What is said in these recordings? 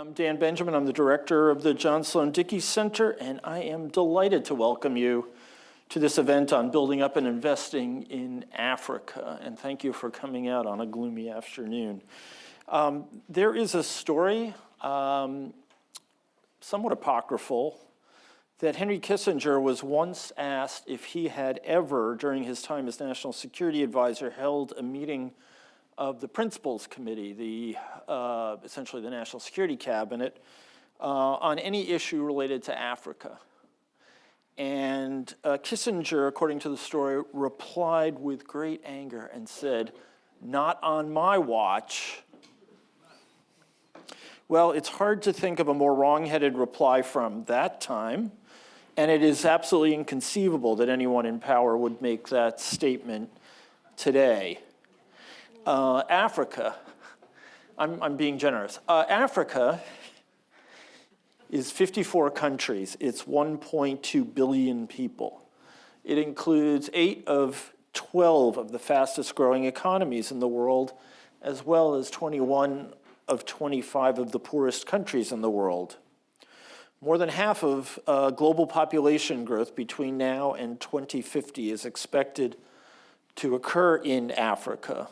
I'm Dan Benjamin. I'm the director of the John Sloan Dickey Center, and I am delighted to welcome you to this event on building up and investing in Africa. And thank you for coming out on a gloomy afternoon. There is a story, somewhat apocryphal, that Henry Kissinger was once asked if he had ever, during his time as National Security Advisor, held a meeting of the Principals Committee, essentially the National Security Cabinet, on any issue related to Africa. And Kissinger, according to the story, replied with great anger and said, "Not on my watch." Well, it's hard to think of a more wrong-headed reply from that time, and it is absolutely inconceivable that anyone in power would make that statement today. Africa, I'm being generous. Africa is 54 countries. It's 1.2 billion people. It includes 8 of 12 of the fastest growing economies in the world, as well as 21 of 25 of the poorest countries in the world. More than half of global population growth between now and 2050 is expected to occur in Africa.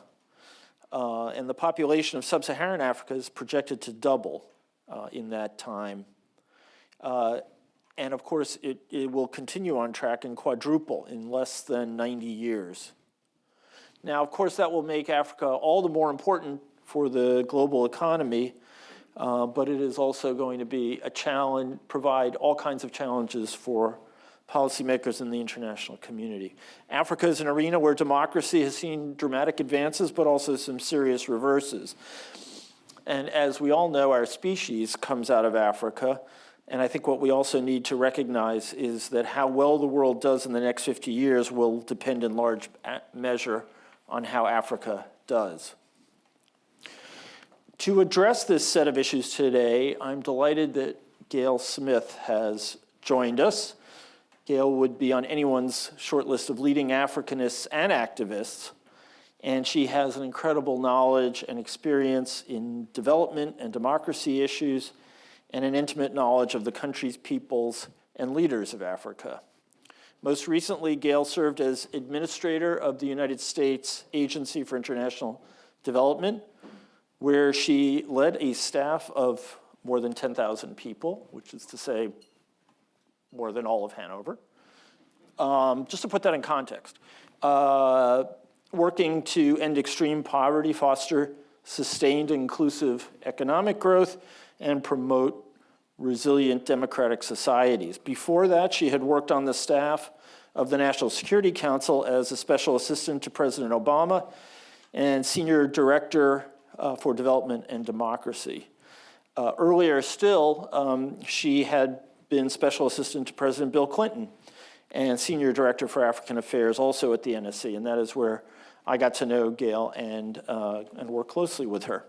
And the population of sub-Saharan Africa is projected to double in that time. And of course, it will continue on track and quadruple in less than 90 years. Now, of course, that will make Africa all the more important for the global economy, but it is also going to be a challenge, provide all kinds of challenges for policymakers in the international community. Africa is an arena where democracy has seen dramatic advances, but also some serious reverses. And as we all know, our species comes out of Africa. And I think what we also need to recognize is that how well the world does in the next 50 years will depend in large measure on how Africa does. To address this set of issues today, I'm delighted that Gayle Smith has joined us. Gayle would be on anyone's short list of leading Africanists and activists, and she has an incredible knowledge and experience in development and democracy issues, and an intimate knowledge of the country's peoples and leaders of Africa. Most recently, Gayle served as administrator of the United States Agency for International Development, where she led a staff of more than 10,000 people, which is to say more than all of Hanover. Just to put that in context, working to end extreme poverty, foster sustained inclusive economic growth, and promote resilient democratic societies. Before that, she had worked on the staff of the National Security Council as a special assistant to President Obama and senior director for development and democracy. Earlier still, she had been special assistant to President Bill Clinton and senior director for African Affairs also at the NSC, and that is where I got to know Gayle and work closely with her.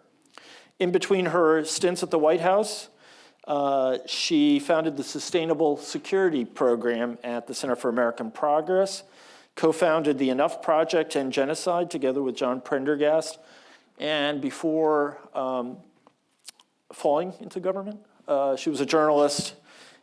In between her stints at the White House, she founded the Sustainable Security Program at the Center for American Progress, co-founded the Enough Project and Genocide together with John Prendergast, and before falling into government, she was a journalist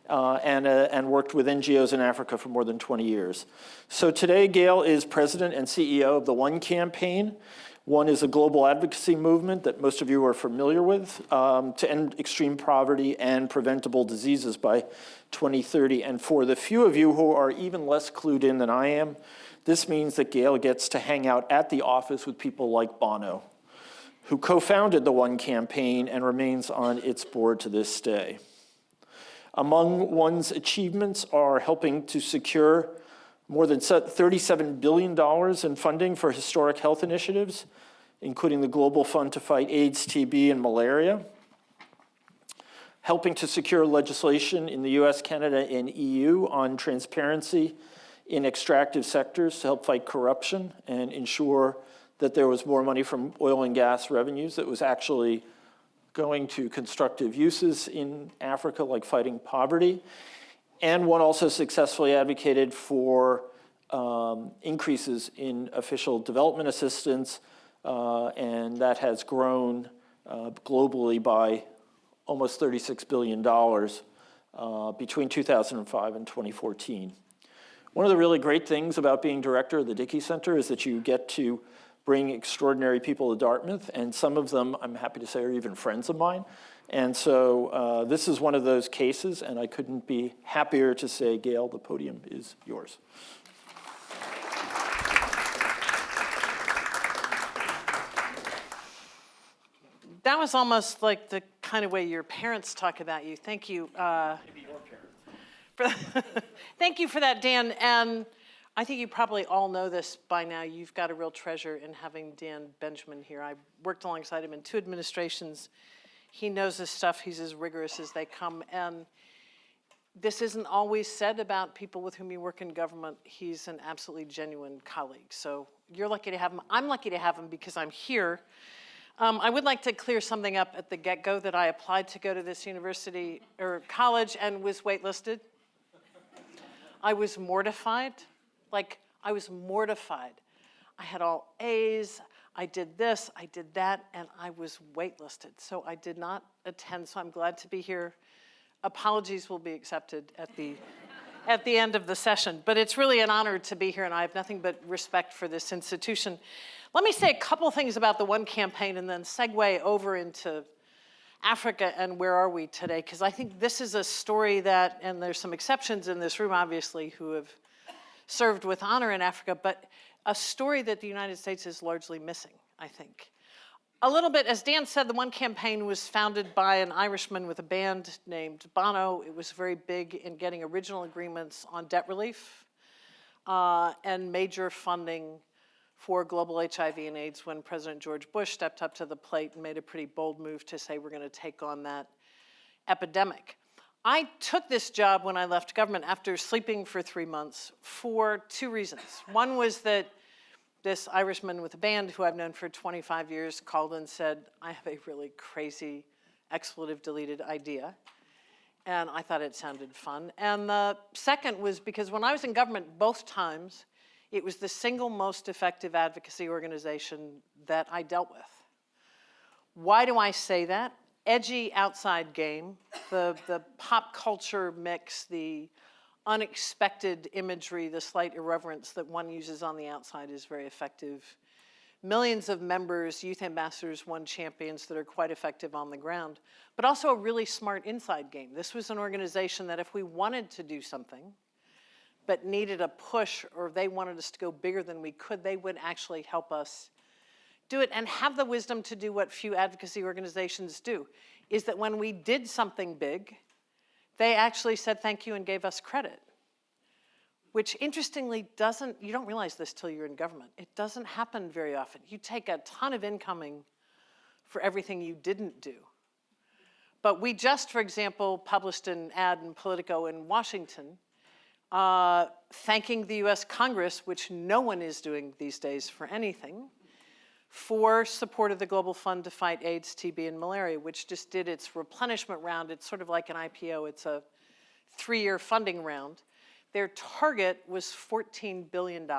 and worked with NGOs in Africa for more than 20 years. So today, Gayle is president and CEO of the One Campaign. One is a global advocacy movement that most of you are familiar with to end extreme poverty and preventable diseases by 2030. And for the few of you who are even less clued in than I am, this means that Gayle gets to hang out at the office with people like Bono, who co-founded the One Campaign and remains on its board to this day. Among One's achievements are helping to secure more than $37 billion in funding for historic health initiatives, including the Global Fund to Fight AIDS, TB, and Malaria, helping to secure legislation in the US, Canada, and EU on transparency in extractive sectors to help fight corruption and ensure that there was more money from oil and gas revenues that was actually going to constructive uses in Africa, like fighting poverty. And One also successfully advocated for increases in official development assistance, and that has grown globally by almost $36 billion between 2005 and 2014. One of the really great things about being director of the Dickey Center is that you get to bring extraordinary people to Dartmouth, and some of them, I'm happy to say, are even friends of mine. And so this is one of those cases, and I couldn't be happier to say, Gayle, the podium is yours. That was almost like the kind of way your parents talk about you. Thank you. Maybe your parents. Thank you for that, Dan. And I think you probably all know this by now. You've got a real treasure in having Dan Benjamin here. I worked alongside him in 2 administrations. He knows his stuff. He's as rigorous as they come. And this isn't always said about people with whom you work in government. He's an absolutely genuine colleague. So you're lucky to have him. I'm lucky to have him because I'm here. I would like to clear something up at the get-go, that I applied to go to this university or college and was waitlisted. I was mortified. I was mortified. I had all A's, I did this, I did that, and I was waitlisted. So I did not attend, so I'm glad to be here. Apologies will be accepted at the end of the session. But it's really an honor to be here, and I have nothing but respect for this institution. Let me say a couple things about the One campaign and then segue over into Africa and where are we today, because I think this is a story that, and there's some exceptions in this room, obviously, who have served with honor in Africa, but a story that the United States is largely missing, I think. A little bit, as Dan said, the One campaign was founded by an Irishman with a band named Bono. It was very big in getting original agreements on debt relief and major funding for global HIV and AIDS when President George Bush stepped up to the plate and made a pretty bold move to say we're going to take on that epidemic. I took this job when I left government after sleeping for 3 months for 2 reasons. One was that this Irishman with a band, who I've known for 25 years, called and said, I have a really crazy expletive-deleted idea. And I thought it sounded fun. And the second was because when I was in government, both times, it was the single most effective advocacy organization that I dealt with. Why do I say that? Edgy outside game, the pop culture mix, the unexpected imagery, the slight irreverence that one uses on the outside is very effective. Millions of members, youth ambassadors, One champions that are quite effective on the ground, but also a really smart inside game. This was an organization that if we wanted to do something, but needed a push, or they wanted us to go bigger than we could, they would actually help us do it and have the wisdom to do what few advocacy organizations do, is that when we did something big, they actually said thank you and gave us credit, which interestingly doesn't, you don't realize this till you're in government. It doesn't happen very often. You take a ton of incoming for everything you didn't do. But we just, for example, published an ad in Politico in Washington thanking the US Congress, which no one is doing these days for anything, for support of the Global Fund to fight AIDS, TB, and malaria, which just did its replenishment round. It's sort of like an IPO. It's a 3-year funding round. Their target was $14 billion,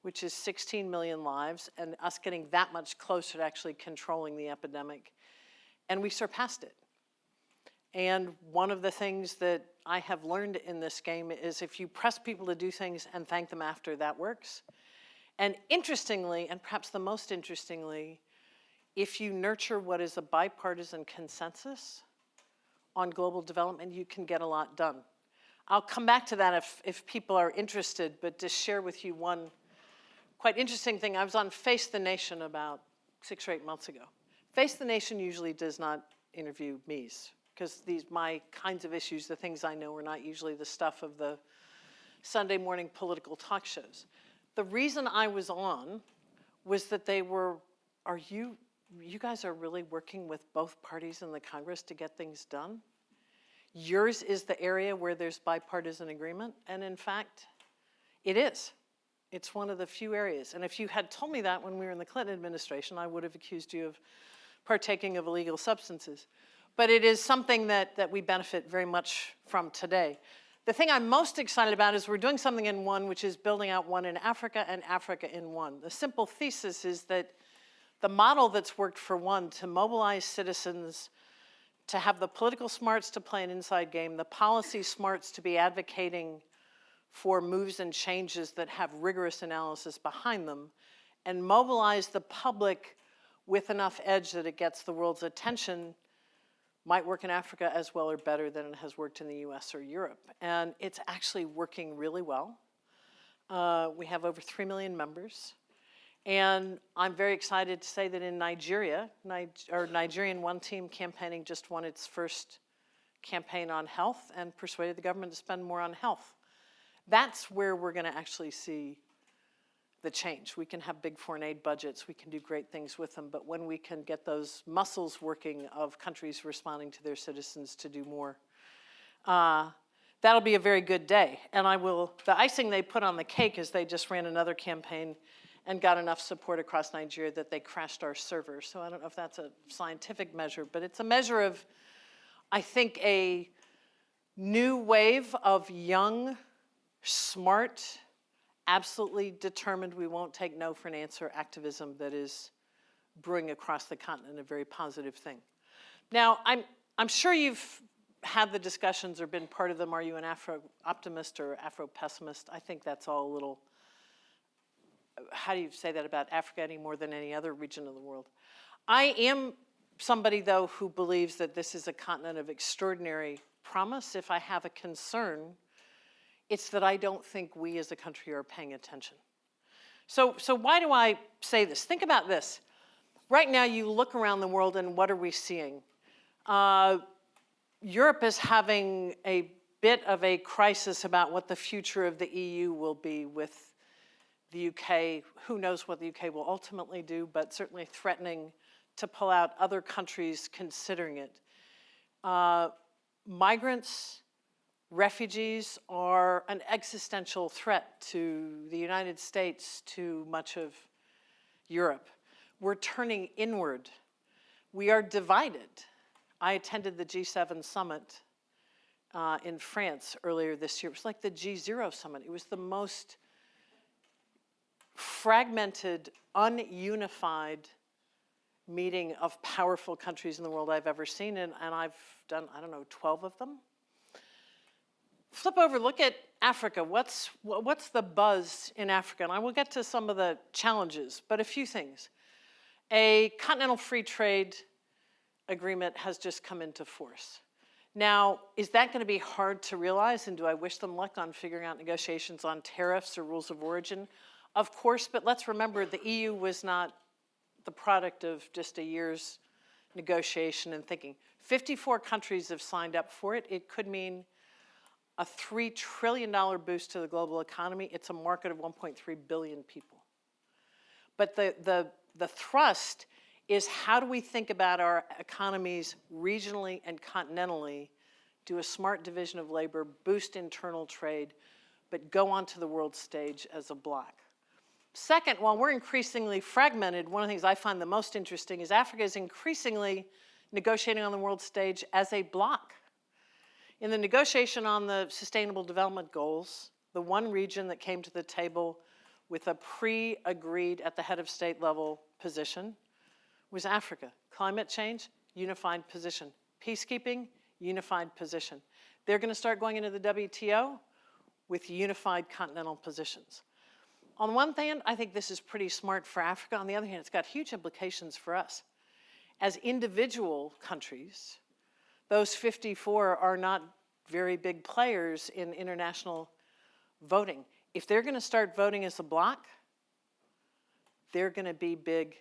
which is 16 million lives, and us getting that much closer to actually controlling the epidemic. And we surpassed it. And one of the things that I have learned in this game is if you press people to do things and thank them after, that works. And interestingly, and perhaps the most interestingly, if you nurture what is a bipartisan consensus on global development, you can get a lot done. I'll come back to that if people are interested, but to share with you one quite interesting thing. I was on Face the Nation about 6 or 8 months ago. Face the Nation usually does not interview me's, because my kinds of issues, the things I know, are not usually the stuff of the Sunday morning political talk shows. The reason I was on was that they were, you guys are really working with both parties in the Congress to get things done? Yours is the area where there's bipartisan agreement, and in fact, it is. It's one of the few areas. And if you had told me that when we were in the Clinton administration, I would have accused you of partaking of illegal substances. But it is something that we benefit very much from today. The thing I'm most excited about is we're doing something in One, which is building out One in Africa and Africa in One. The simple thesis is that the model that's worked for One to mobilize citizens to have the political smarts to play an inside game, the policy smarts to be advocating for moves and changes that have rigorous analysis behind them, and mobilize the public with enough edge that it gets the world's attention, might work in Africa as well or better than it has worked in the US or Europe. And it's actually working really well. We have over 3 million members. And I'm very excited to say that in Nigeria, Nigerian One Team campaigning just won its first campaign on health and persuaded the government to spend more on health. That's where we're going to actually see the change. We can have big foreign aid budgets, we can do great things with them, but when we can get those muscles working of countries responding to their citizens to do more, that'll be a very good day. And the icing they put on the cake is they just ran another campaign and got enough support across Nigeria that they crashed our servers. So I don't know if that's a scientific measure, but it's a measure of, I think, a new wave of young, smart, absolutely determined we won't take no for an answer activism that is brewing across the continent, a very positive thing. Now, I'm sure you've had the discussions or been part of them. Are you an Afro-optimist or Afro-pessimist? I think that's all a little, how do you say that about Africa any more than any other region of the world? I am somebody, though, who believes that this is a continent of extraordinary promise. If I have a concern, it's that I don't think we as a country are paying attention. So why do I say this? Think about this. Right now, you look around the world and what are we seeing? Europe is having a bit of a crisis about what the future of the EU will be with the UK. Who knows what the UK will ultimately do, but certainly threatening to pull out, other countries considering it. Migrants, refugees are an existential threat to the United States, to much of Europe. We're turning inward. We are divided. I attended the G7 summit in France earlier this year. It was like the G0 summit. It was the most fragmented, ununified meeting of powerful countries in the world I've ever seen, and I've done, I don't know, 12 of them. Flip over, look at Africa. What's the buzz in Africa? And I will get to some of the challenges, but a few things. A continental free trade agreement has just come into force. Now, is that going to be hard to realize, and do I wish them luck on figuring out negotiations on tariffs or rules of origin? Of course, but let's remember the EU was not the product of just a year's negotiation and thinking. 54 countries have signed up for it. It could mean a $3 trillion boost to the global economy. It's a market of 1.3 billion people. But the thrust is, how do we think about our economies regionally and continentally, do a smart division of labor, boost internal trade, but go onto the world stage as a bloc. Second, while we're increasingly fragmented, one of the things I find the most interesting is Africa is increasingly negotiating on the world stage as a bloc. In the negotiation on the Sustainable Development Goals, the one region that came to the table with a pre-agreed at the head of state level position was Africa. Climate change, unified position. Peacekeeping, unified position. They're going to start going into the WTO with unified continental positions. On the one hand, I think this is pretty smart for Africa. On the other hand, it's got huge implications for us. As individual countries, those 54 are not very big players in international voting. If they're going to start voting as a bloc, they're going to be big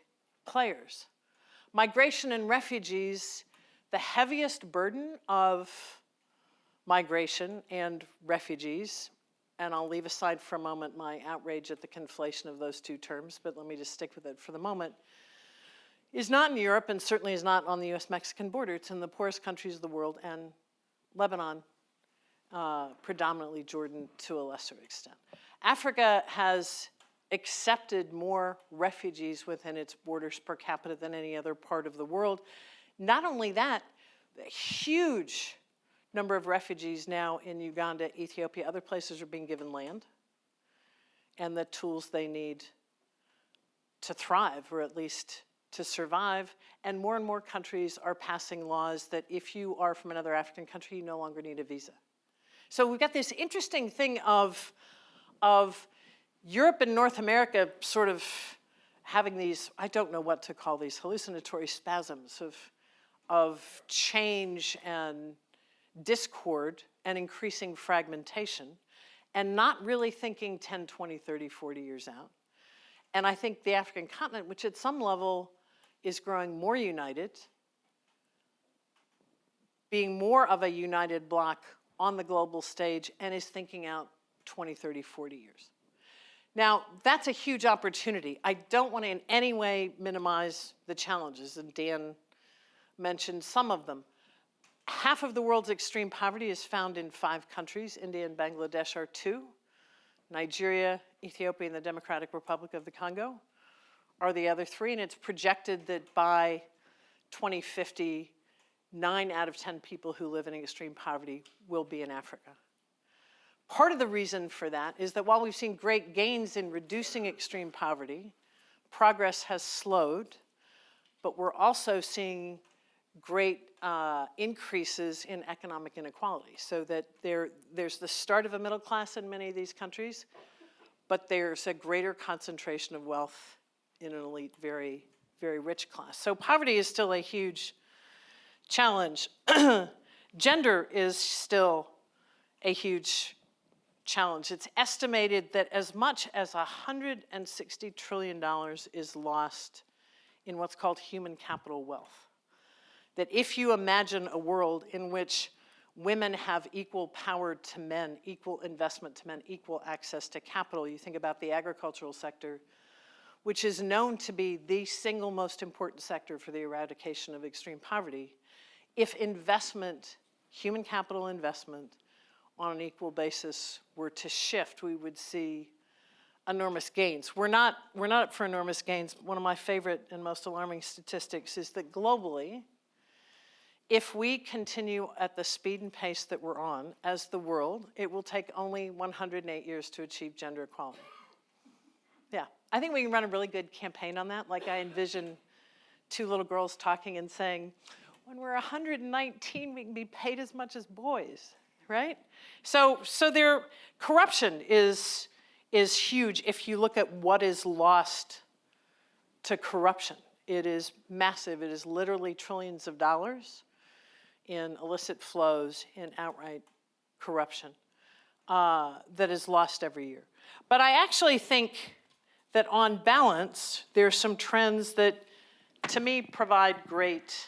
players. Migration and refugees, the heaviest burden of migration and refugees, and I'll leave aside for a moment my outrage at the conflation of those two terms, but let me just stick with it for the moment, is not in Europe and certainly is not on the US-Mexican border. It's in the poorest countries of the world, and Lebanon, predominantly Jordan to a lesser extent. Africa has accepted more refugees within its borders per capita than any other part of the world. Not only that, a huge number of refugees now in Uganda, Ethiopia, other places are being given land and the tools they need to thrive, or at least to survive, and more countries are passing laws that if you are from another African country, you no longer need a visa. So we've got this interesting thing of Europe and North America sort of having these, I don't know what to call these, hallucinatory spasms of change and discord and increasing fragmentation, and not really thinking 10, 20, 30, 40 years out. And I think the African continent, which at some level is growing more united, being more of a united bloc on the global stage, and is thinking out 20, 30, 40 years. Now, that's a huge opportunity. I don't want to in any way minimize the challenges, and Dan mentioned some of them. Half of the world's extreme poverty is found in 5 countries. India and Bangladesh are 2. Nigeria, Ethiopia, and the Democratic Republic of the Congo are the other 3. And it's projected that by 2050, 9 out of 10 people who live in extreme poverty will be in Africa. Part of the reason for that is that while we've seen great gains in reducing extreme poverty, progress has slowed, but we're also seeing great increases in economic inequality, so that there's the start of a middle class in many of these countries, but there's a greater concentration of wealth in an elite, very, very rich class. So poverty is still a huge challenge. Gender is still a huge challenge. It's estimated that as much as $160 trillion is lost in what's called human capital wealth. That if you imagine a world in which women have equal power to men, equal investment to men, equal access to capital, you think about the agricultural sector, which is known to be the single most important sector for the eradication of extreme poverty. If investment, human capital investment, on an equal basis were to shift, we would see enormous gains. We're not up for enormous gains. One of my favorite and most alarming statistics is that globally, if we continue at the speed and pace that we're on as the world, it will take only 108 years to achieve gender equality. Yeah, I think we can run a really good campaign on that. Like I envision 2 little girls talking and saying, when we're 119, we can be paid as much as boys, right? So their corruption is huge if you look at what is lost to corruption. It is massive. It is literally trillions of dollars in illicit flows, in outright corruption that is lost every year. But I actually think that on balance, there's some trends that, to me, provide great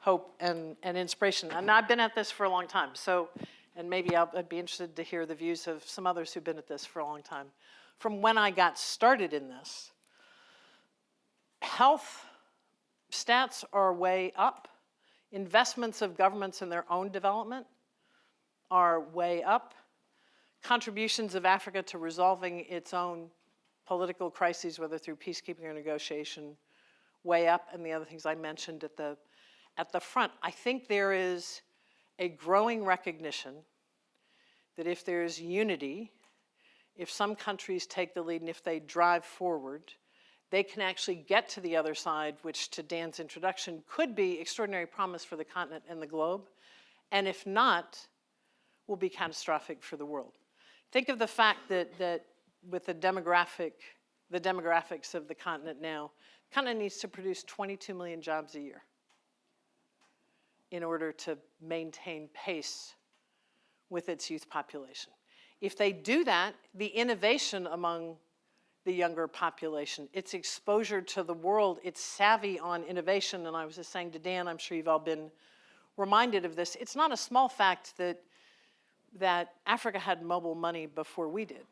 hope and inspiration. And I've been at this for a long time, so, and maybe I'd be interested to hear the views of some others who've been at this for a long time. From when I got started in this, health stats are way up. Investments of governments in their own development are way up. Contributions of Africa to resolving its own political crises, whether through peacekeeping or negotiation, way up, and the other things I mentioned at the front. I think there is a growing recognition that if there is unity, if some countries take the lead and if they drive forward, they can actually get to the other side, which to Dan's introduction could be extraordinary promise for the continent and the globe, and if not, will be catastrophic for the world. Think of the fact that with the demographics of the continent now, the continent needs to produce 22 million jobs a year in order to maintain pace with its youth population. If they do that, the innovation among the younger population, its exposure to the world, its savvy on innovation, and I was just saying to Dan, I'm sure you've all been reminded of this, it's not a small fact that Africa had mobile money before we did.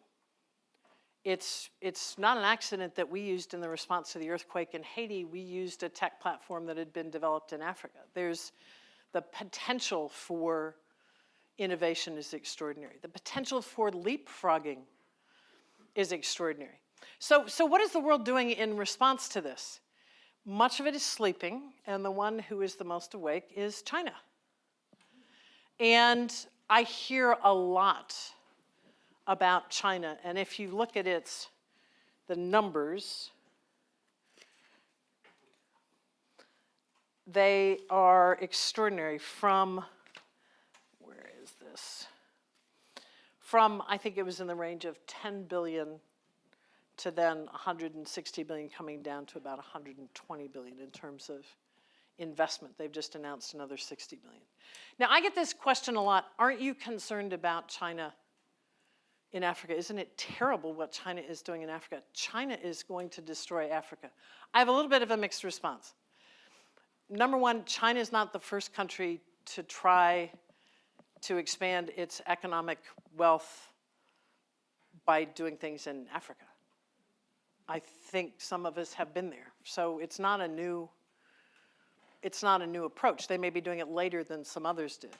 It's not an accident that we used in the response to the earthquake in Haiti, we used a tech platform that had been developed in Africa. There's the potential for innovation is extraordinary. The potential for leapfrogging is extraordinary. So what is the world doing in response to this? Much of it is sleeping, and the one who is the most awake is China. And I hear a lot about China, and if you look at the numbers, They are extraordinary from, where is this? From, I think it was in the range of 10 billion to then 160 billion, coming down to about 120 billion in terms of investment. They've just announced another 60 billion. Now, I get this question a lot. Aren't you concerned about China in Africa? Isn't it terrible what China is doing in Africa? China is going to destroy Africa. I have a little bit of a mixed response. Number one, China is not the first country to try to expand its economic wealth by doing things in Africa. I think some of us have been there. So it's not a new approach. They may be doing it later than some others did.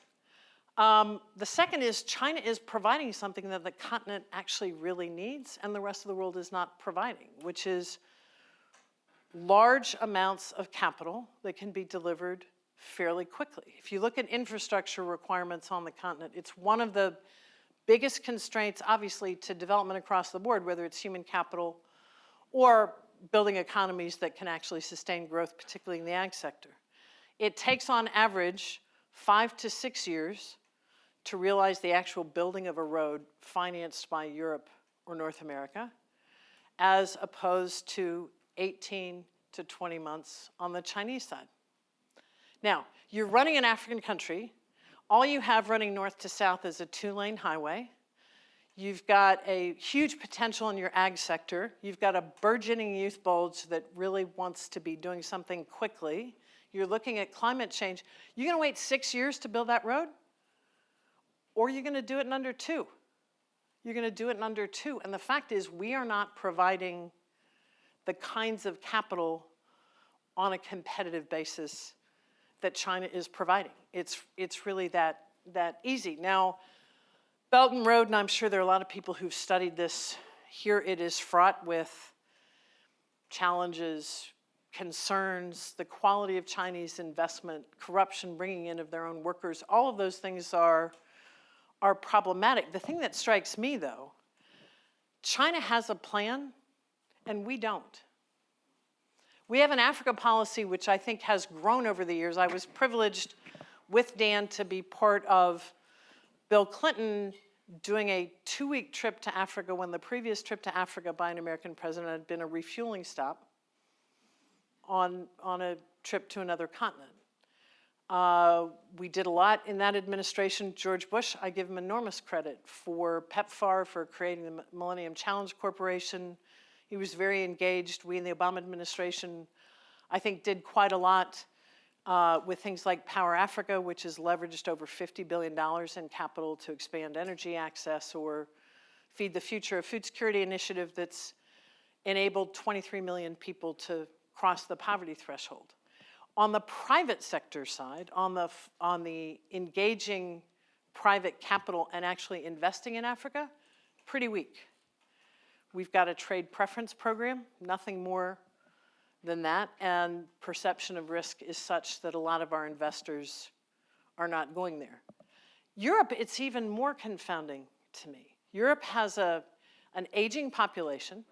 The second is China is providing something that the continent actually really needs and the rest of the world is not providing, which is large amounts of capital that can be delivered fairly quickly. If you look at infrastructure requirements on the continent, it's one of the biggest constraints, obviously, to development across the board, whether it's human capital or building economies that can actually sustain growth, particularly in the ag sector. It takes, on average, 5 to 6 years to realize the actual building of a road financed by Europe or North America, as opposed to 18 to 20 months on the Chinese side. Now, you're running an African country. All you have running north to south is a 2-lane highway. You've got a huge potential in your ag sector. You've got a burgeoning youth bulge that really wants to be doing something quickly. You're looking at climate change. You're going to wait 6 years to build that road? Or you're going to do it in under 2? You're going to do it in under 2. And the fact is, we are not providing the kinds of capital on a competitive basis that China is providing. It's really that easy. Now, Belt and Road, and I'm sure there are a lot of people who've studied this, here it is fraught with challenges, concerns, the quality of Chinese investment, corruption, bringing in of their own workers. All of those things are problematic. The thing that strikes me, though, China has a plan, and we don't. We have an Africa policy which I think has grown over the years. I was privileged with Dan to be part of Bill Clinton doing a 2-week trip to Africa when the previous trip to Africa by an American president had been a refueling stop on a trip to another continent. We did a lot in that administration. George Bush, I give him enormous credit for PEPFAR, for creating the Millennium Challenge Corporation. He was very engaged. We in the Obama administration, I think, did quite a lot with things like Power Africa, which has leveraged over $50 billion in capital to expand energy access, or Feed the Future, a food security initiative that's enabled 23 million people to cross the poverty threshold. On the private sector side, on the engaging private capital and actually investing in Africa, pretty weak. We've got a trade preference program, nothing more than that, and perception of risk is such that a lot of our investors are not going there. Europe, it's even more confounding to me. Europe has an aging population.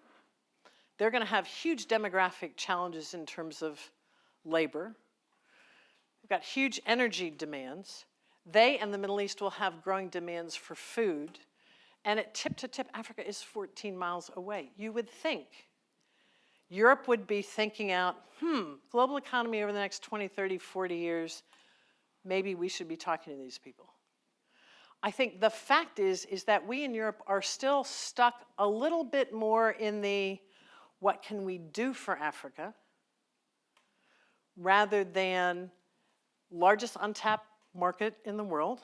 They're going to have huge demographic challenges in terms of labor. We've got huge energy demands. They and the Middle East will have growing demands for food. And at tip to tip, Africa is 14 miles away. You would think Europe would be thinking out, global economy over the next 20, 30, 40 years, maybe we should be talking to these people. I think the fact is that we in Europe are still stuck a little bit more in the what can we do for Africa, rather than largest untapped market in the world.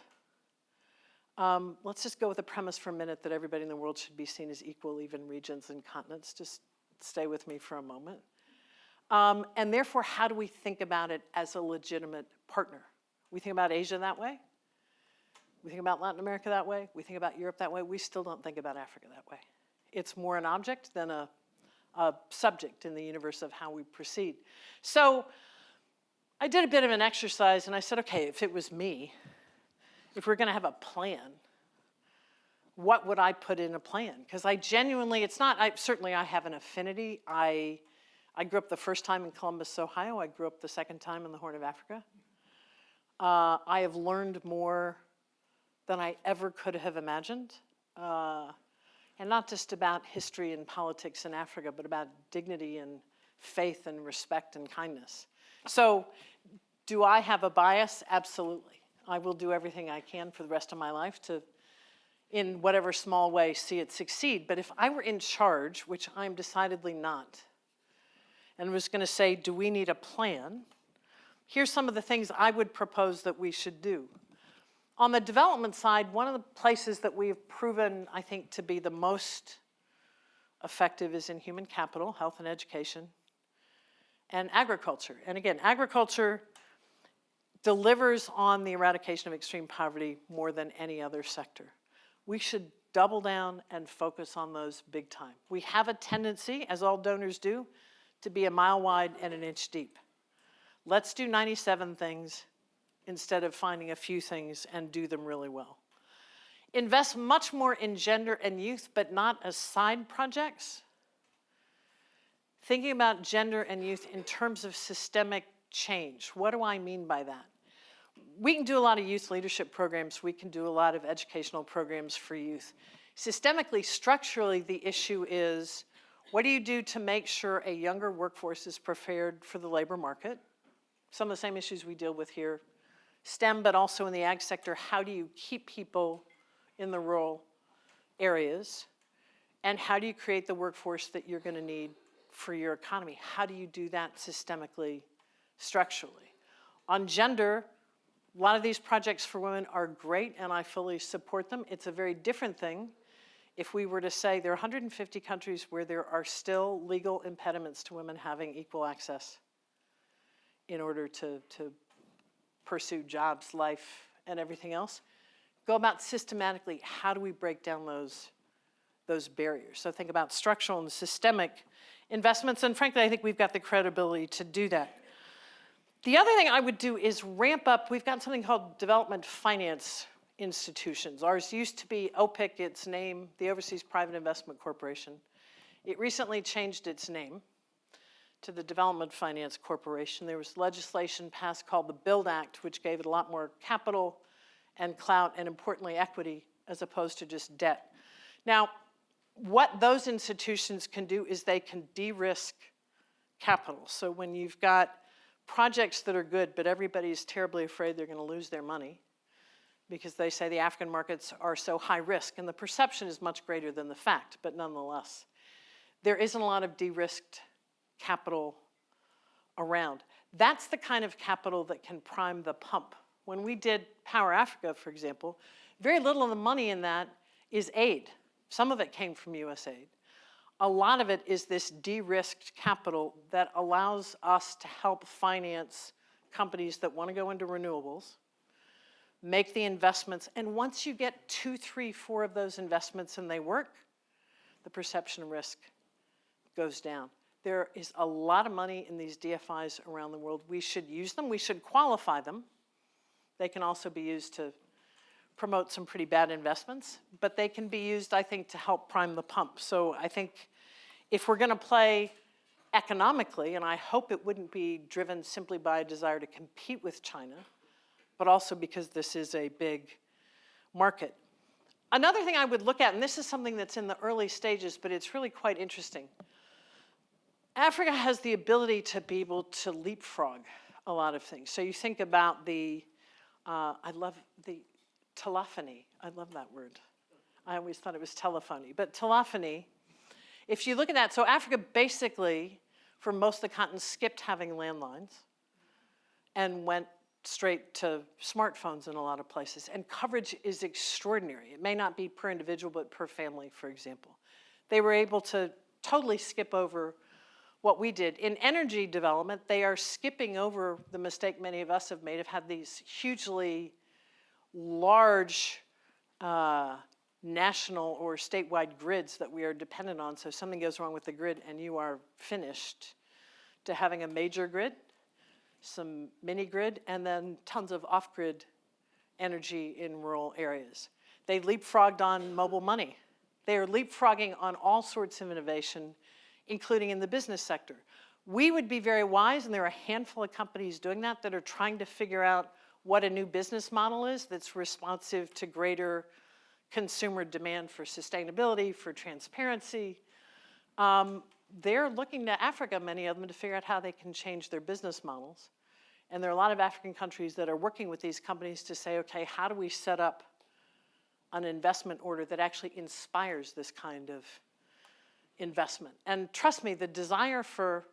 Let's just go with the premise for a minute that everybody in the world should be seen as equal, even regions and continents. Just stay with me for a moment. And therefore, how do we think about it as a legitimate partner? We think about Asia that way. We think about Latin America that way. We think about Europe that way. We still don't think about Africa that way. It's more an object than a subject in the universe of how we proceed. So I did a bit of an exercise, and I said, okay, if it was me, if we're going to have a plan, what would I put in a plan? Because I genuinely, certainly I have an affinity. I I grew up the first time in Columbus, Ohio. I grew up the second time in the Horn of Africa. I have learned more than I ever could have imagined. And not just about history and politics in Africa, but about dignity and faith and respect and kindness. So do I have a bias? Absolutely. I will do everything I can for the rest of my life to, in whatever small way, see it succeed. But if I were in charge, which I'm decidedly not, and was going to say, do we need a plan? Here's some of the things I would propose that we should do. On the development side, one of the places that we've proven, I think, to be the most effective is in human capital, health and education, and agriculture. And again, agriculture delivers on the eradication of extreme poverty more than any other sector. We should double down and focus on those big time. We have a tendency, as all donors do, to be a mile wide and an inch deep. Let's do 97 things instead of finding a few things and do them really well. Invest much more in gender and youth, but not as side projects. Thinking about gender and youth in terms of systemic change. What do I mean by that? We can do a lot of youth leadership programs. We can do a lot of educational programs for youth. Systemically, structurally, the issue is, what do you do to make sure a younger workforce is prepared for the labor market? Some of the same issues we deal with here. STEM, but also in the ag sector, how do you keep people in the rural areas? And how do you create the workforce that you're going to need for your economy? How do you do that systemically, structurally? On gender, a lot of these projects for women are great, and I fully support them. It's a very different thing if we were to say there are 150 countries where there are still legal impediments to women having equal access in order to pursue jobs, life, and everything else. Go about systematically, how do we break down those barriers? So think about structural and systemic investments, and frankly, I think we've got the credibility to do that. The other thing I would do is ramp up. We've got something called development finance institutions. Ours used to be OPIC, its name, the Overseas Private Investment Corporation. It recently changed its name to the Development Finance Corporation. There was legislation passed called the BUILD Act, which gave it a lot more capital and clout, and importantly, equity, as opposed to just debt. Now, what those institutions can do is they can de-risk capital. So when you've got projects that are good, but everybody's terribly afraid they're going to lose their money because they say the African markets are so high risk, and the perception is much greater than the fact, but nonetheless, there isn't a lot of de-risked capital around. That's the kind of capital that can prime the pump. When we did Power Africa, for example, very little of the money in that is aid. Some of it came from USAID. A lot of it is this de-risked capital that allows us to help finance companies that want to go into renewables, make the investments, and once you get 2, 3, 4 of those investments and they work, the perception of risk goes down. There is a lot of money in these DFIs around the world. We should use them. We should qualify them. They can also be used to promote some pretty bad investments, but they can be used, I think, to help prime the pump. So I think if we're going to play economically, and I hope it wouldn't be driven simply by a desire to compete with China, but also because this is a big market. Another thing I would look at, and this is something that's in the early stages, but it's really quite interesting. Africa has the ability to be able to leapfrog a lot of things. So you think about I love the telephony. I love that word. I always thought it was telephony, but telephony, if you look at that, so Africa basically, for most of the continent, skipped having landlines and went straight to smartphones in a lot of places. And coverage is extraordinary. It may not be per individual, but per family, for example. They were able to totally skip over what we did. In energy development, they are skipping over the mistake many of us have made, have had these hugely large national or statewide grids that we are dependent on. So if something goes wrong with the grid and you are finished, to having a major grid, some mini grid, and then tons of off-grid energy in rural areas. They leapfrogged on mobile money. They are leapfrogging on all sorts of innovation, including in the business sector. We would be very wise, and there are a handful of companies doing that are trying to figure out what a new business model is that's responsive to greater consumer demand for sustainability, for transparency. They're looking to Africa, many of them, to figure out how they can change their business models. And there are a lot of African countries that are working with these companies to say, okay, how do we set up an investment order that actually inspires this kind of investment? And trust me, the desire for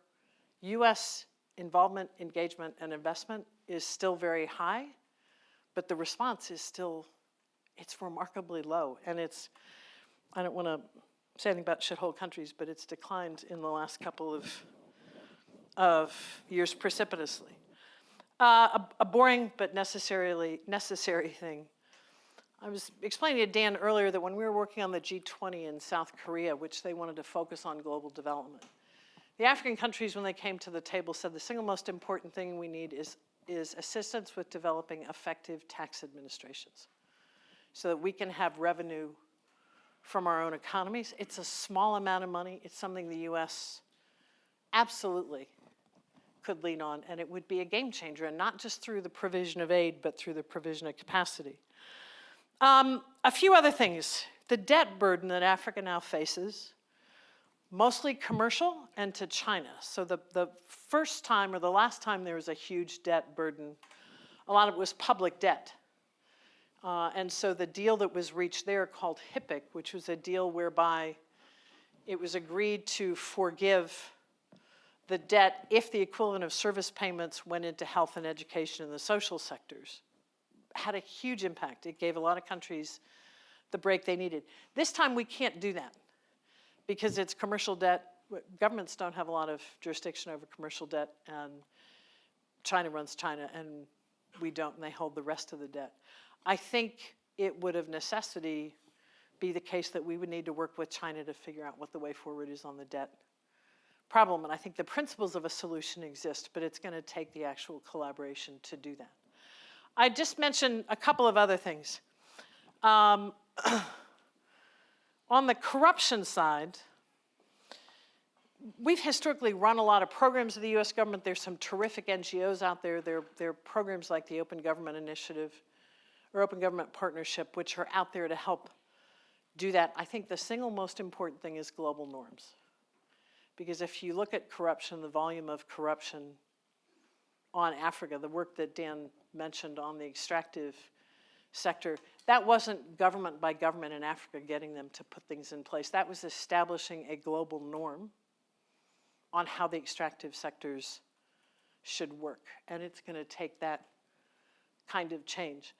US involvement, engagement, and investment is still very high, but the response is still, it's remarkably low. And it's, I don't want to say anything about shithole countries, but it's declined in the last couple of years precipitously. A boring but necessary thing. I was explaining to Dan earlier that when we were working on the G20 in South Korea, which they wanted to focus on global development, the African countries, when they came to the table, said the single most important thing we need is assistance with developing effective tax administrations so that we can have revenue from our own economies. It's a small amount of money. It's something the US absolutely could lean on, and it would be a game changer, and not just through the provision of aid, but through the provision of capacity. A few other things. The debt burden that Africa now faces, mostly commercial and to China. So the first time or the last time there was a huge debt burden, a lot of it was public debt. And so the deal that was reached there called HIPC, which was a deal whereby it was agreed to forgive the debt if the equivalent of service payments went into health and education and the social sectors, had a huge impact. It gave a lot of countries the break they needed. This time we can't do that because it's commercial debt. Governments don't have a lot of jurisdiction over commercial debt, and China runs China, and we don't, and they hold the rest of the debt. I think it would of necessity be the case that we would need to work with China to figure out what the way forward is on the debt problem. And I think the principles of a solution exist, but it's going to take the actual collaboration to do that. I just mentioned a couple of other things. On the corruption side, we've historically run a lot of programs of the US government. There's some terrific NGOs out there. There are programs like the Open Government Initiative or Open Government Partnership, which are out there to help do that. I think the single most important thing is global norms. Because if you look at corruption, the volume of corruption on Africa, the work that Dan mentioned on the extractive sector, that wasn't government by government in Africa getting them to put things in place. That was establishing a global norm on how the extractive sectors should work. And it's going to take that kind of change.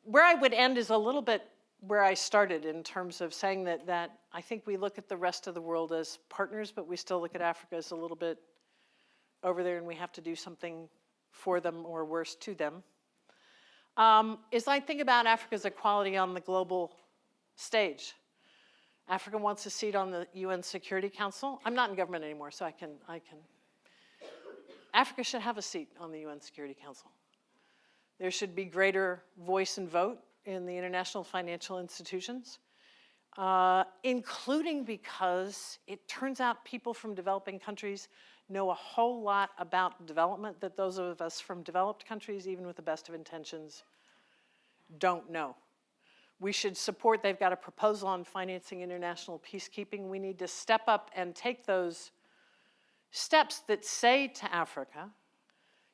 Where I would end is a little bit where I started in terms of saying that I think we look at the rest of the world as partners, but we still look at Africa as a little bit over there, and we have to do something for them or worse to them. Is I think about Africa's equality on the global stage. Africa wants a seat on the UN Security Council. I'm not in government anymore, so I can. Africa should have a seat on the UN Security Council. There should be greater voice and vote in the international financial institutions, including because it turns out people from developing countries know a whole lot about development that those of us from developed countries, even with the best of intentions, don't know. We should support, they've got a proposal on financing international peacekeeping. We need to step up and take those steps that say to Africa,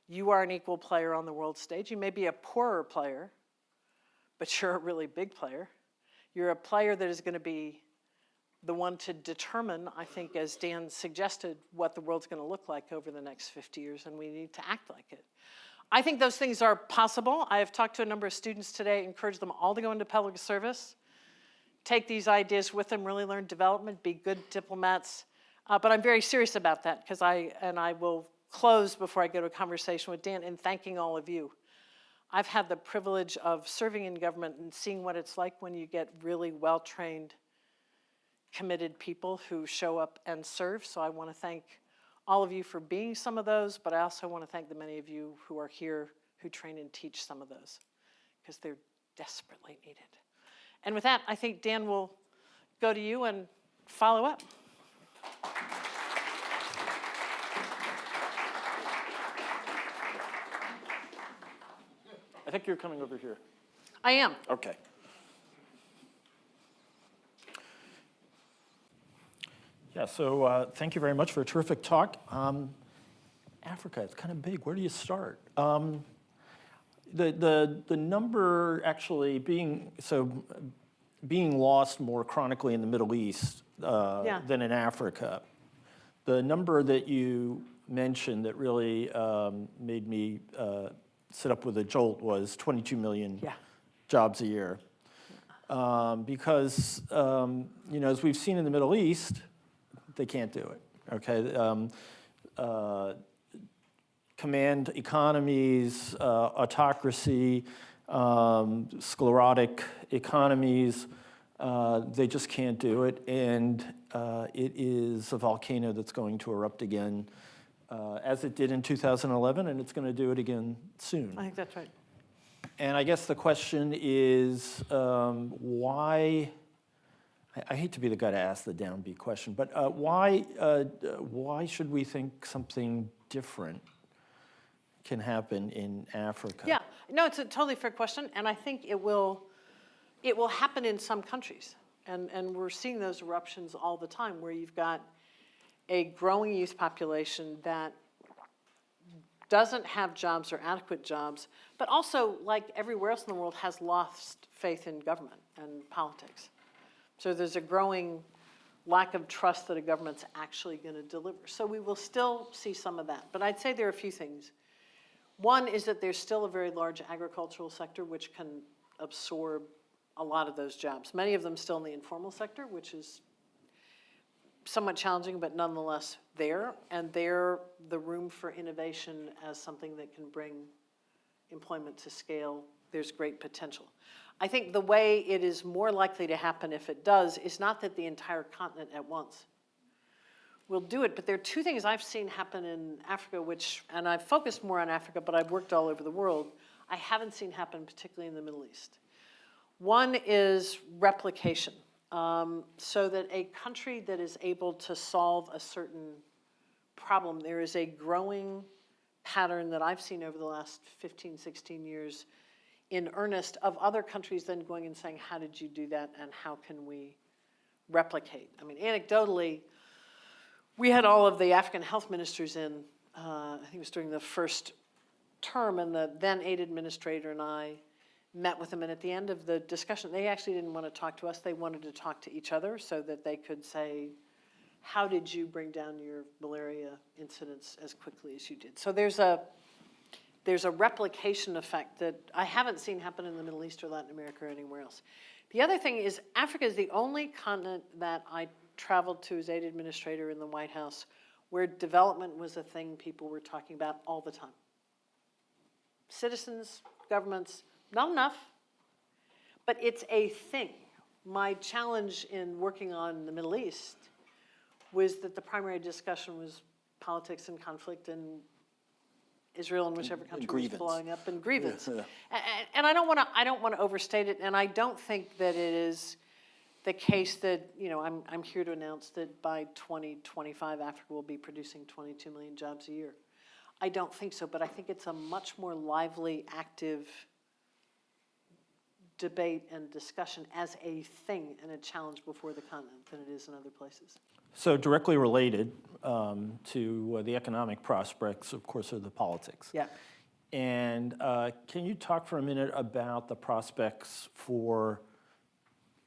you are an equal player on the world stage. You may be a poorer player, but you're a really big player. You're a player that is going to be the one to determine, I think, as Dan suggested, what the world's going to look like over the next 50 years, and we need to act like it. I think those things are possible. I have talked to a number of students today, encouraged them all to go into public service, take these ideas with them, really learn development, be good diplomats. But I'm very serious about that, because I will close before I go to a conversation with Dan in thanking all of you. I've had the privilege of serving in government and seeing what it's like when you get really well-trained, committed people who show up and serve. So I want to thank all of you for being some of those, but I also want to thank the many of you who are here who train and teach some of those, because they're desperately needed. And with that, I think Dan will go to you and follow up. think you're coming over here. I am. Okay. Yeah, so thank you very much for a terrific talk. Africa, it's kind of big. Where do you start? The number actually being lost more chronically in the Middle East than in Africa. The number that you mentioned that really made me sit up with a jolt was 22 million jobs a year. Because, as we've seen in the Middle East, they can't do it, okay? Command economies, autocracy, sclerotic economies, they just can't do it. And it is a volcano that's going to erupt again, as it did in 2011, and it's going to do it again soon. I think that's right. And I guess the question is, why? I hate to be the guy to ask the downbeat question, but why should we think something different can happen in Africa? Yeah, no, it's a totally fair question, and I think it will happen in some countries, and we're seeing those eruptions all the time, where you've got a growing youth population that doesn't have jobs or adequate jobs, but also, like everywhere else in the world, has lost faith in government and politics. So there's a growing lack of trust that a government's actually going to deliver. So we will still see some of that, but I'd say there are a few things. One is that there's still a very large agricultural sector which can absorb a lot of those jobs. Many of them still in the informal sector, which is somewhat challenging, but nonetheless there. And there, the room for innovation as something that can bring employment to scale, there's great potential. I think the way it is more likely to happen if it does is not that the entire continent at once will do it, but there are two things I've seen happen in Africa, and I've focused more on Africa, but I've worked all over the world, I haven't seen happen particularly in the Middle East. One is replication, so that a country that is able to solve a certain problem, there is a growing pattern that I've seen over the last 15, 16 years in earnest of other countries then going and saying, how did you do that and how can we replicate? I mean, anecdotally, we had all of the African health ministers in, I think it was during the first term, and the then aid administrator and I met with them, and at the end of the discussion, they actually didn't want to talk to us, they wanted to talk to each other so that they could say, how did you bring down your malaria incidence as quickly as you did? So there's a replication effect that I haven't seen happen in the Middle East or Latin America or anywhere else. The other thing is Africa is the only continent that I traveled to as aid administrator in the White House where development was a thing people were talking about all the time. Citizens, governments, not enough, but it's a thing. My challenge in working on the Middle East was that the primary discussion was politics and conflict and Israel and whichever country was blowing up and grievance. Yeah. And I don't want to overstate it, and I don't think that it is the case that, I'm here to announce that by 2025 Africa will be producing 22 million jobs a year. I don't think so, but I think it's a much more lively, active debate and discussion as a thing and a challenge before the continent than it is in other places. So directly related to the economic prospects, of course, are the politics. Yeah. And can you talk for a minute about the prospects for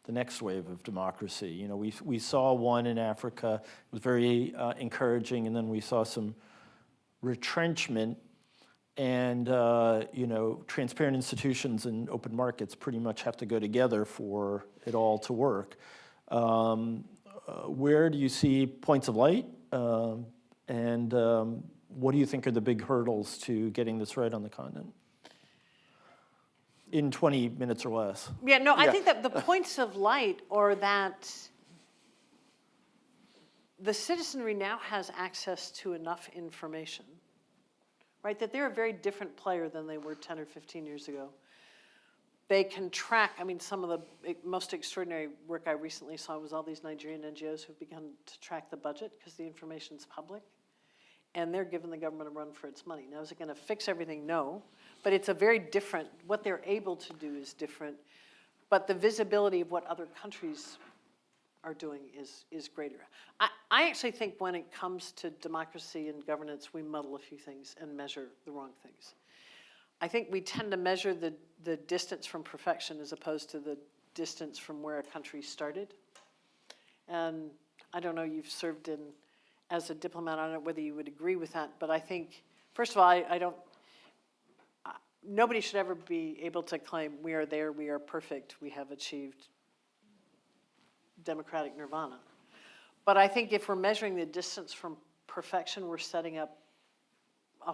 the next wave of democracy? We saw one in Africa, it was very encouraging, and then we saw some retrenchment, and transparent institutions and open markets pretty much have to go together for it all to work. Where do you see points of light, and what do you think are the big hurdles to getting this right on the continent? In 20 minutes or less. Yeah, no, I think that the points of light are that the citizenry now has access to enough information, right, that they're a very different player than they were 10 or 15 years ago. They can track, some of the most extraordinary work I recently saw was all these Nigerian NGOs who've begun to track the budget because the information's public. and they're giving the government a run for its money. Now, is it going to fix everything? No. But it's a very different, what they're able to do is different. But the visibility of what other countries are doing is greater. I actually think when it comes to democracy and governance, we muddle a few things and measure the wrong things. I think we tend to measure the distance from perfection as opposed to the distance from where a country started. And I don't know, you've served as a diplomat, I don't know whether you would agree with that, but I think, first of all, nobody should ever be able to claim we are there, we are perfect, we have achieved democratic nirvana. But I think if we're measuring the distance from perfection, we're setting up a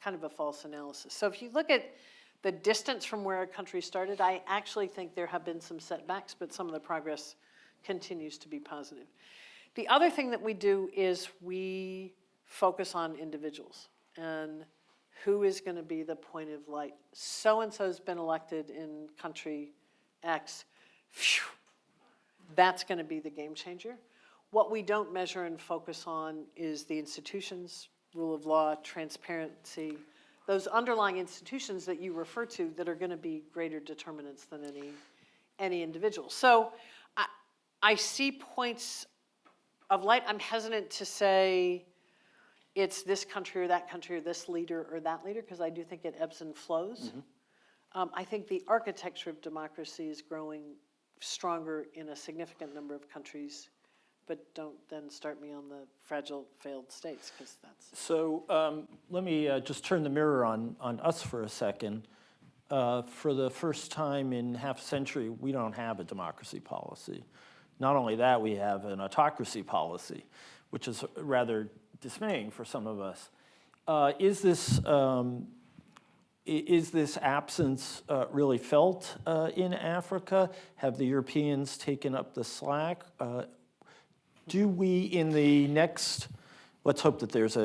kind of a false analysis. So if you look at the distance from where a country started, I actually think there have been some setbacks, but some of the progress continues to be positive. The other thing that we do is we focus on individuals and who is going to be the point of light. So-and-so's been elected in country X. Phew, that's going to be the game changer. What we don't measure and focus on is the institutions, rule of law, transparency, those underlying institutions that you refer to that are going to be greater determinants than any individual. So I see points of light. I'm hesitant to say it's this country or that country or this leader or that leader, because I do think it ebbs and flows. Mm-hmm. I think the architecture of democracy is growing stronger in a significant number of countries, but don't then start me on the fragile, failed states, because that's... So let me just turn the mirror on us for a second. For the first time in half a century, we don't have a democracy policy. Not only that, we have an autocracy policy, which is rather dismaying for some of us. Is this absence really felt in Africa? Have the Europeans taken up the slack? Do we, in the next, let's hope that there's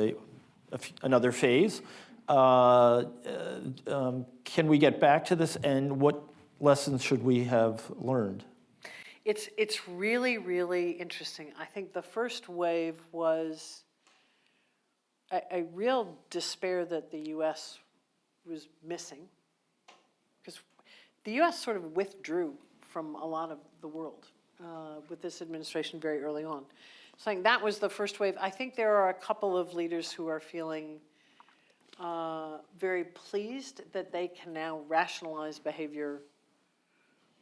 another phase, can we get back to this, and what lessons should we have learned? It's really, really interesting. I think the first wave was a real despair that the U.S. was missing, because the U.S. sort of withdrew from a lot of the world with this administration very early on. So I think that was the first wave. I think there are a couple of leaders who are feeling very pleased that they can now rationalize behavior,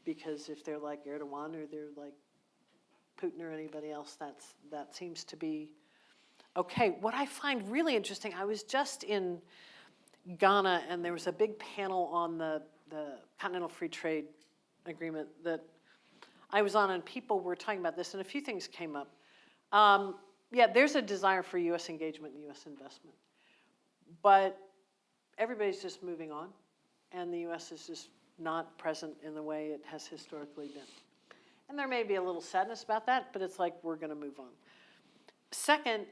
because if they're like Erdogan or they're like Putin or anybody else, that seems to be okay. What I find really interesting, I was just in Ghana, and there was a big panel on the Continental Free Trade Agreement that I was on, and people were talking about this, and a few things came up. Yeah, there's a desire for U.S. engagement and U.S. investment, but everybody's just moving on, and the U.S. is just not present in the way it has historically been. And there may be a little sadness about that, but it's like we're going to move on. Second,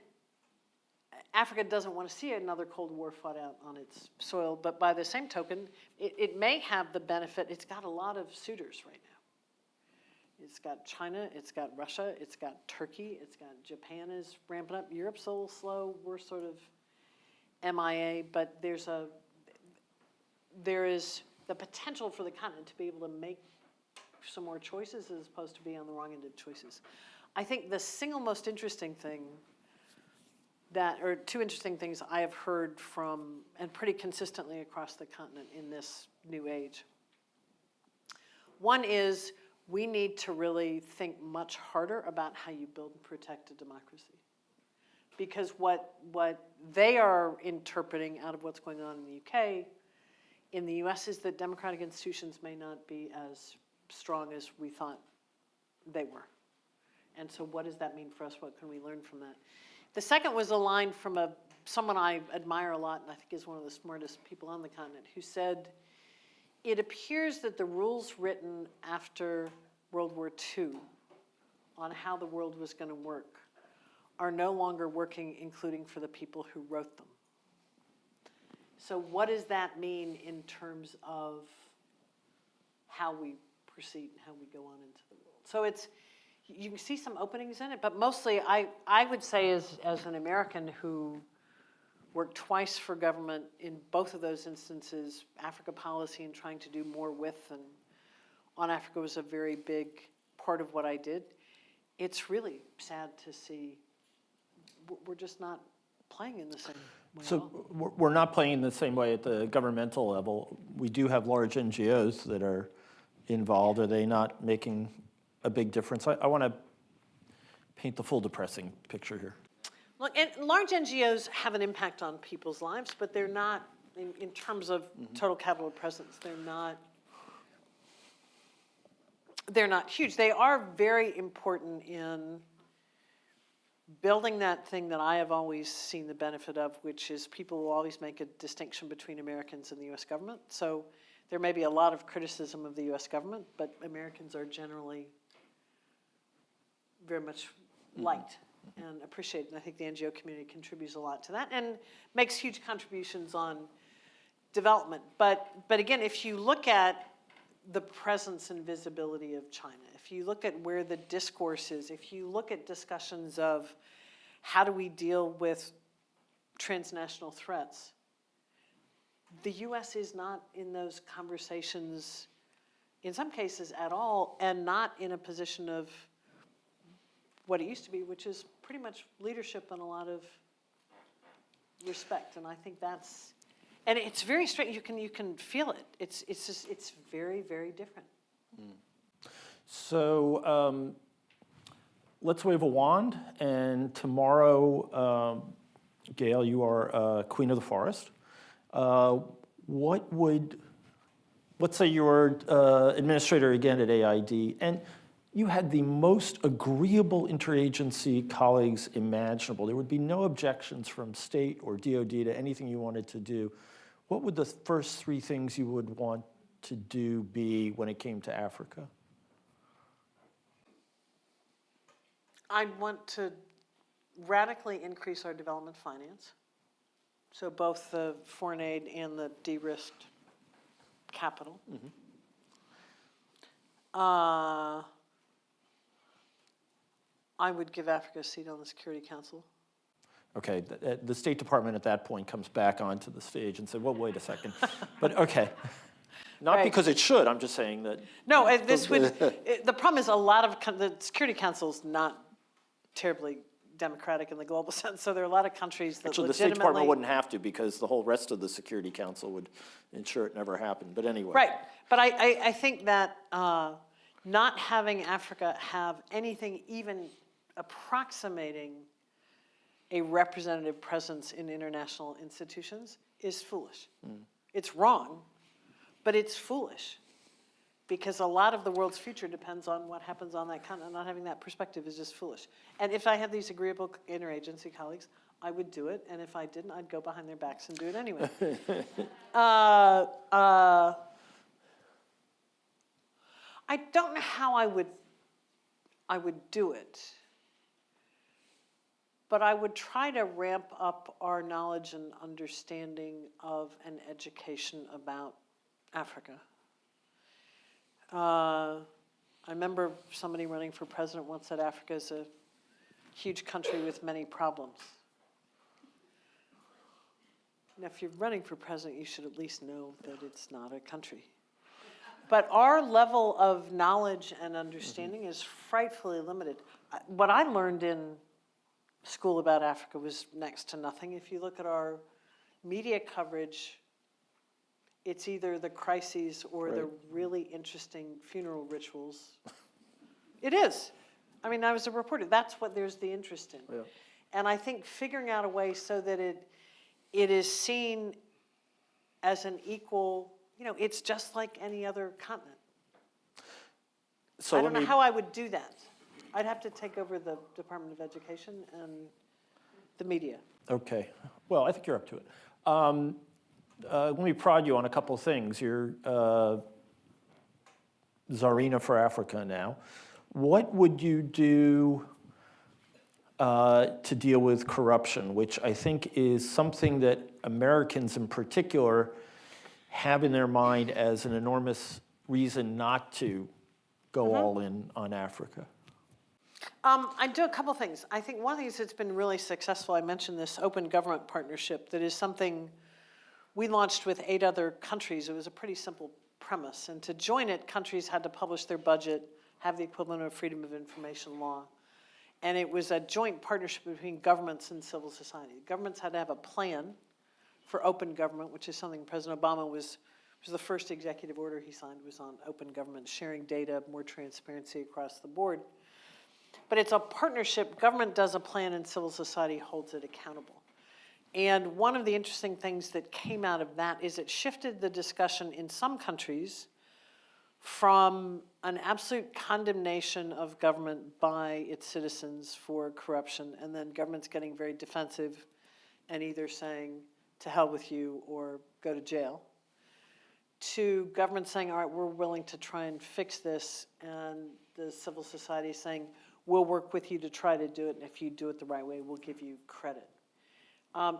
Africa doesn't want to see another Cold War fought out on its soil, but by the same token, it may have the benefit. It's got a lot of suitors right now. It's got China, it's got Russia, it's got Turkey, it's got Japan is ramping up. Europe's a little slow. We're sort of MIA, but there is the potential for the continent to be able to make some more choices as opposed to be on the wrong end of choices. I think the single most interesting thing or two interesting things I have heard from, and pretty consistently across the continent in this new age. One is we need to really think much harder about how you build and protect a democracy. Because what they are interpreting out of what's going on in the UK, in the US, is that democratic institutions may not be as strong as we thought they were. And so what does that mean for us? What can we learn from that? The second was a line from someone I admire a lot, and I think is one of the smartest people on the continent, who said, it appears that the rules written after World War II on how the world was going to work are no longer working, including for the people who wrote them. So what does that mean in terms of how we proceed and how we go on into the world? So you can see some openings in it, but mostly I would say as an American who worked twice for government in both of those instances, Africa policy and trying to do more with and on Africa was a very big part of what I did. It's really sad to see we're just not playing in the same way. So we're not playing in the same way at the governmental level. We do have large NGOs that are involved. Are they not making a big difference? I want to paint the full depressing picture here. Look, and large NGOs have an impact on people's lives, but they're not, in terms of total capital presence, they're not huge. They are very important in building that thing that I have always seen the benefit of, which is people will always make a distinction between Americans and the U.S. government. So there may be a lot of criticism of the U.S. government, but Americans are generally very much liked and appreciated. And I think the NGO community contributes a lot to that and makes huge contributions on development. But again, if you look at the presence and visibility of China, if you look at where the discourse is, if you look at discussions of how do we deal with transnational threats, the U.S. is not in those conversations in some cases at all, and not in a position of what it used to be, which is pretty much leadership and a lot of respect. And I think that's, and it's very strange. You can feel it. It's very, very different. So let's wave a wand, and tomorrow, Gayle, you are Queen of the Forest. Let's say you were administrator again at AID, and you had the most agreeable interagency colleagues imaginable. There would be no objections from state or DOD to anything you wanted to do. What would the first three things you would want to do be when it came to Africa? I'd want to radically increase our development finance. So both the foreign aid and the de-risked capital. I would give Africa a seat on the Security Council. Okay, the State Department at that point comes back onto the stage and said, well, wait a second. But okay, not Right. because it should, I'm just saying that. No, this would, the problem is a lot of, the Security Council's not terribly democratic in the global sense, so there are a lot of countries that Actually, the State Department wouldn't have to because the whole rest of the Security Council would ensure it never happened, but anyway. Right, but I think that not having Africa have anything even approximating a representative presence in international institutions is foolish. It's wrong, but it's foolish because a lot of the world's future depends on what happens on that continent. Not having that perspective is just foolish. And if I had these agreeable interagency colleagues, I would do it, and if I didn't, I'd go behind their backs and do it anyway. I don't know how I would do it, but I would try to ramp up our knowledge and understanding of an education about Africa. I remember somebody running for president once said Africa is a huge country with many problems. Now, if you're running for president, you should at least know that it's not a country. But our level of knowledge and understanding is frightfully limited. What I learned in school about Africa was next to nothing. If you look at our media coverage, it's either the crises or the really interesting funeral rituals. It is. I mean, I was a reporter. That's what there's the interest in. Yeah. And I think figuring out a way so that it is seen as an equal, it's just like any other continent. So I don't know how I would do that. I'd have to take over the Department of Education and the media. Okay. Well, I think you're up to it. Let me prod you on a couple of things. You're Czarina for Africa now. What would you do to deal with corruption, which I think is something that Americans in particular have in their mind as an enormous reason not to go all in on Africa? I do a couple things. I think one of the things that's been really successful, I mentioned this open government partnership that is something we launched with 8 other countries. It was a pretty simple premise. And to join it, countries had to publish their budget, have the equivalent of freedom of information law. And it was a joint partnership between governments and civil society. Governments had to have a plan for open government, which is something President Obama was the first executive order he signed was on open government, sharing data, more transparency across the board. But it's a partnership. Government does a plan and civil society holds it accountable. And one of the interesting things that came out of that is it shifted the discussion in some countries from an absolute condemnation of government by its citizens for corruption, and then governments getting very defensive and either saying, to hell with you or go to jail, to governments saying, all right, we're willing to try and fix this, and the civil society saying, we'll work with you to try to do it, and if you do it the right way, we'll give you credit.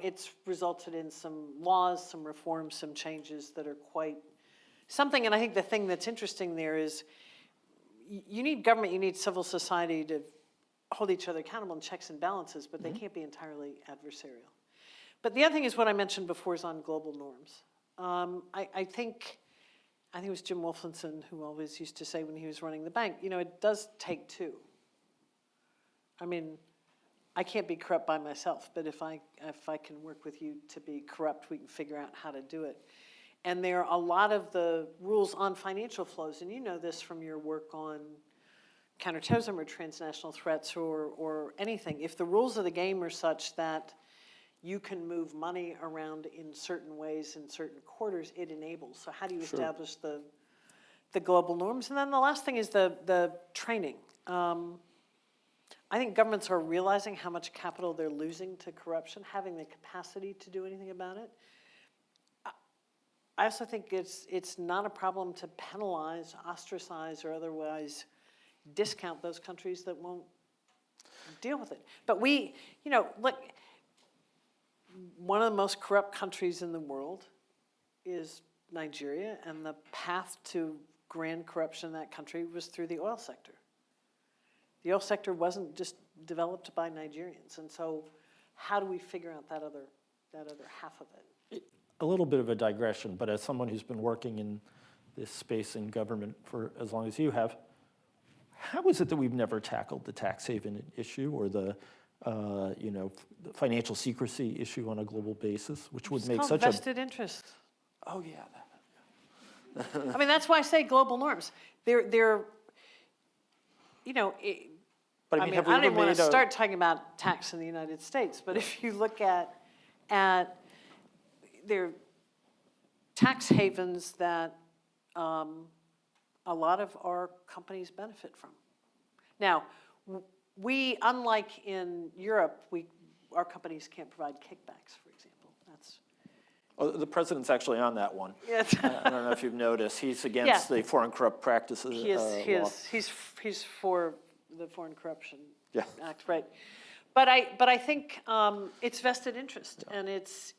It's resulted in some laws, some reforms, some changes that are quite something, and I think the thing that's interesting there is you need government, you need civil society to hold each other accountable and checks and balances, but they can't be entirely adversarial. But the other thing is what I mentioned before is on global norms. I think it was Jim Wolfenson who always used to say when he was running the bank, you know, it does take 2. I mean, I can't be corrupt by myself, but if I can work with you to be corrupt, we can figure out how to do it. And there are a lot of the rules on financial flows, and you know this from your work on counterterrorism or transnational threats or anything. If the rules of the game are such that you can move money around in certain ways in certain quarters, it enables. So how do you establish the global norms? And then the last thing is the training. I think governments are realizing how much capital they're losing to corruption, having the capacity to do anything about it. I also think it's not a problem to penalize, ostracize, or otherwise discount those countries that won't deal with it. But we, you know, look, one of the most corrupt countries in the world is Nigeria, and the path to grand corruption in that country was through the oil sector. The oil sector wasn't just developed by Nigerians, and so how do we figure out that other half of it? A little bit of a digression, but as someone who's been working in this space in government for as long as you have, how is it that we've never tackled the tax haven issue or the the financial secrecy issue on a global basis, which would make such a vested interest. Oh yeah. I mean, that's why I say global norms. They're you know. But I don't even want to start talking about tax in the United States, but if you look at their tax havens that a lot of our companies benefit from. Now, we, unlike in Europe, our companies can't provide kickbacks, for example. That's the president's actually on that one. Yes. I don't know if you've noticed. He's against the Foreign Corrupt Practices law. He's for the Foreign Corruption Act, right? But I think it's vested interest, and it's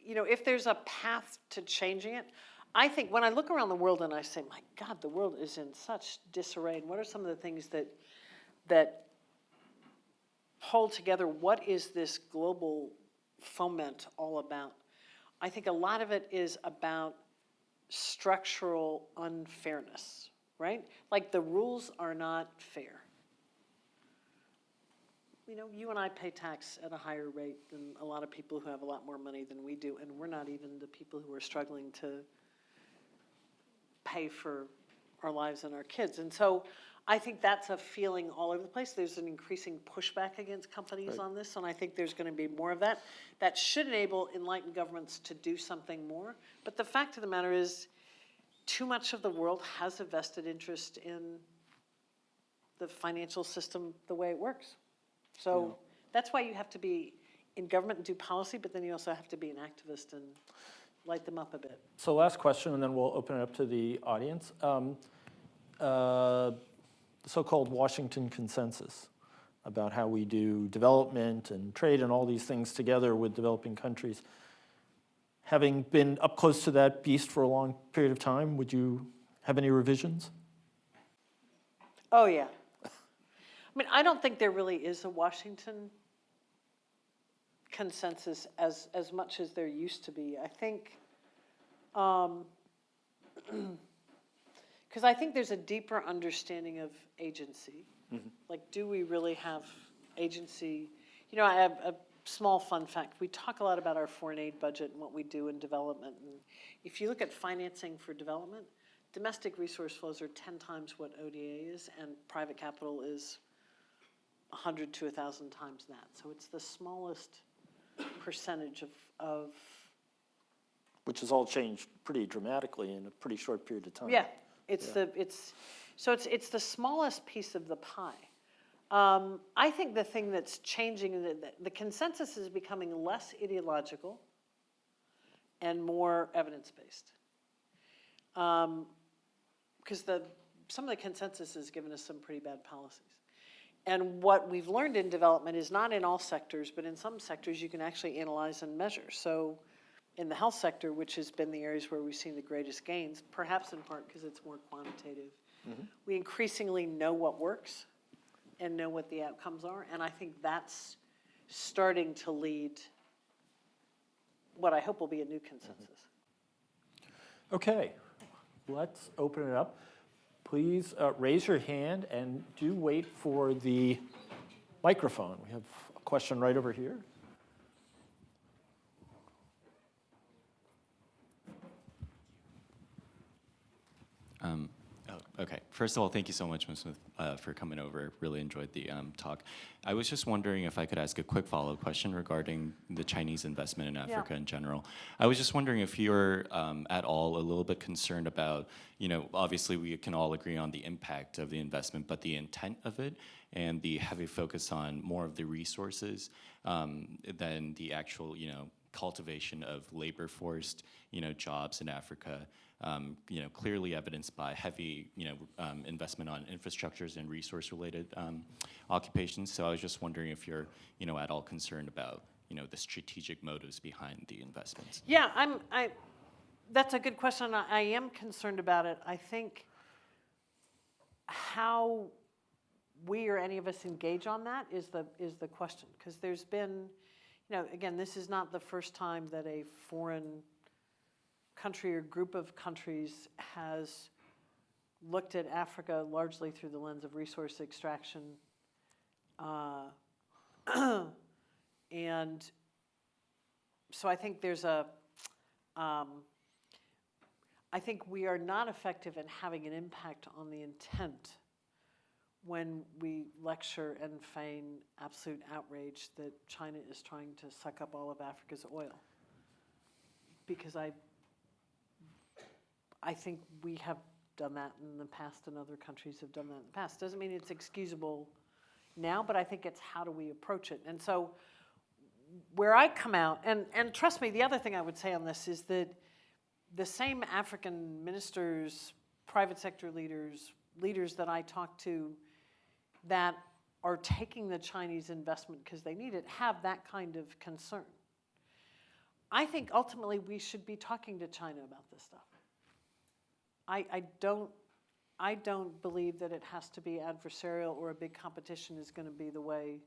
you know, if there's a path to changing it, I think when I look around the world and I say, my God, the world is in such disarray. And what are some of the things that hold together? What is this global foment all about? I think a lot of it is about structural unfairness, right? Like the rules are not fair. You know, you and I pay tax at a higher rate than a lot of people who have a lot more money than we do, and we're not even the people who are struggling to pay for our lives and our kids. And so I think that's a feeling all over the place. There's an increasing pushback against companies on this, and I think there's going to be more of that. That should enable enlightened governments to do something more. But the fact of the matter is, too much of the world has a vested interest in the financial system the way it works. So that's why you have to be in government and do policy, but then you also have to be an activist and light them up a bit. So last question, and then we'll open it up to the audience. The so-called Washington Consensus about how we do development and trade and all these things together with developing countries. Having been up close to that beast for a long period of time, would you have any revisions? Oh, yeah. I mean, I don't think there really is a Washington consensus as much as there used to be. I think, because I think there's a deeper understanding of agency. Like, do we really have agency? You know, I have a small fun fact. We talk a lot about our foreign aid budget and what we do in development. And if you look at financing for development, domestic resource flows are 10 times what ODA is, and private capital is 100 to 1,000 times that. So it's the smallest percentage of Which has all changed pretty dramatically in a pretty short period of time. yeah, it's the smallest piece of the pie. I think the thing that's changing, the consensus is becoming less ideological and more evidence-based. Because some of the consensus has given us some pretty bad policies. And what we've learned in development is not in all sectors, but in some sectors you can actually analyze and measure. So in the health sector, which has been the areas where we've seen the greatest gains, perhaps in part because it's more quantitative, we increasingly know what works and know what the outcomes are. And I think that's starting to lead what I hope will be a new consensus. Okay, let's open it up. Please raise your hand and do wait for the microphone. We have a question right over here. Okay. First of all, thank you so much, Ms. Smith, for coming over. Really enjoyed the talk. I was just wondering if I could ask a quick follow-up question regarding the Chinese investment in Africa in general. I was just wondering if you're at all a little bit concerned about, you know, obviously we can all agree on the impact of the investment, but the intent of it and the heavy focus on more of the resources than the actual, you know, cultivation of labor forced, you know, jobs in Africa. You know, clearly evidenced by heavy, you know, investment on infrastructures and resource-related occupations. So I was just wondering if you're, you know, at all concerned about, you know, the strategic motives behind the investments. Yeah, that's a good question. I am concerned about it. I think how we or any of us engage on that is the question. Because there's been, you know, again, this is not the first time that a foreign country or group of countries has looked at Africa largely through the lens of resource extraction. And so I think there's I think we are not effective in having an impact on the intent when we lecture and feign absolute outrage that China is trying to suck up all of Africa's oil. Because I think we have done that in the past and other countries have done that in the past. Doesn't mean it's excusable now, but I think it's how do we approach it. And so where I come out, and trust me, the other thing I would say on this is that the same African ministers, private sector leaders that I talk to that are taking the Chinese investment because they need it, have that kind of concern. I think ultimately we should be talking to China about this stuff. I don't believe that it has to be adversarial or a big competition is going to be the way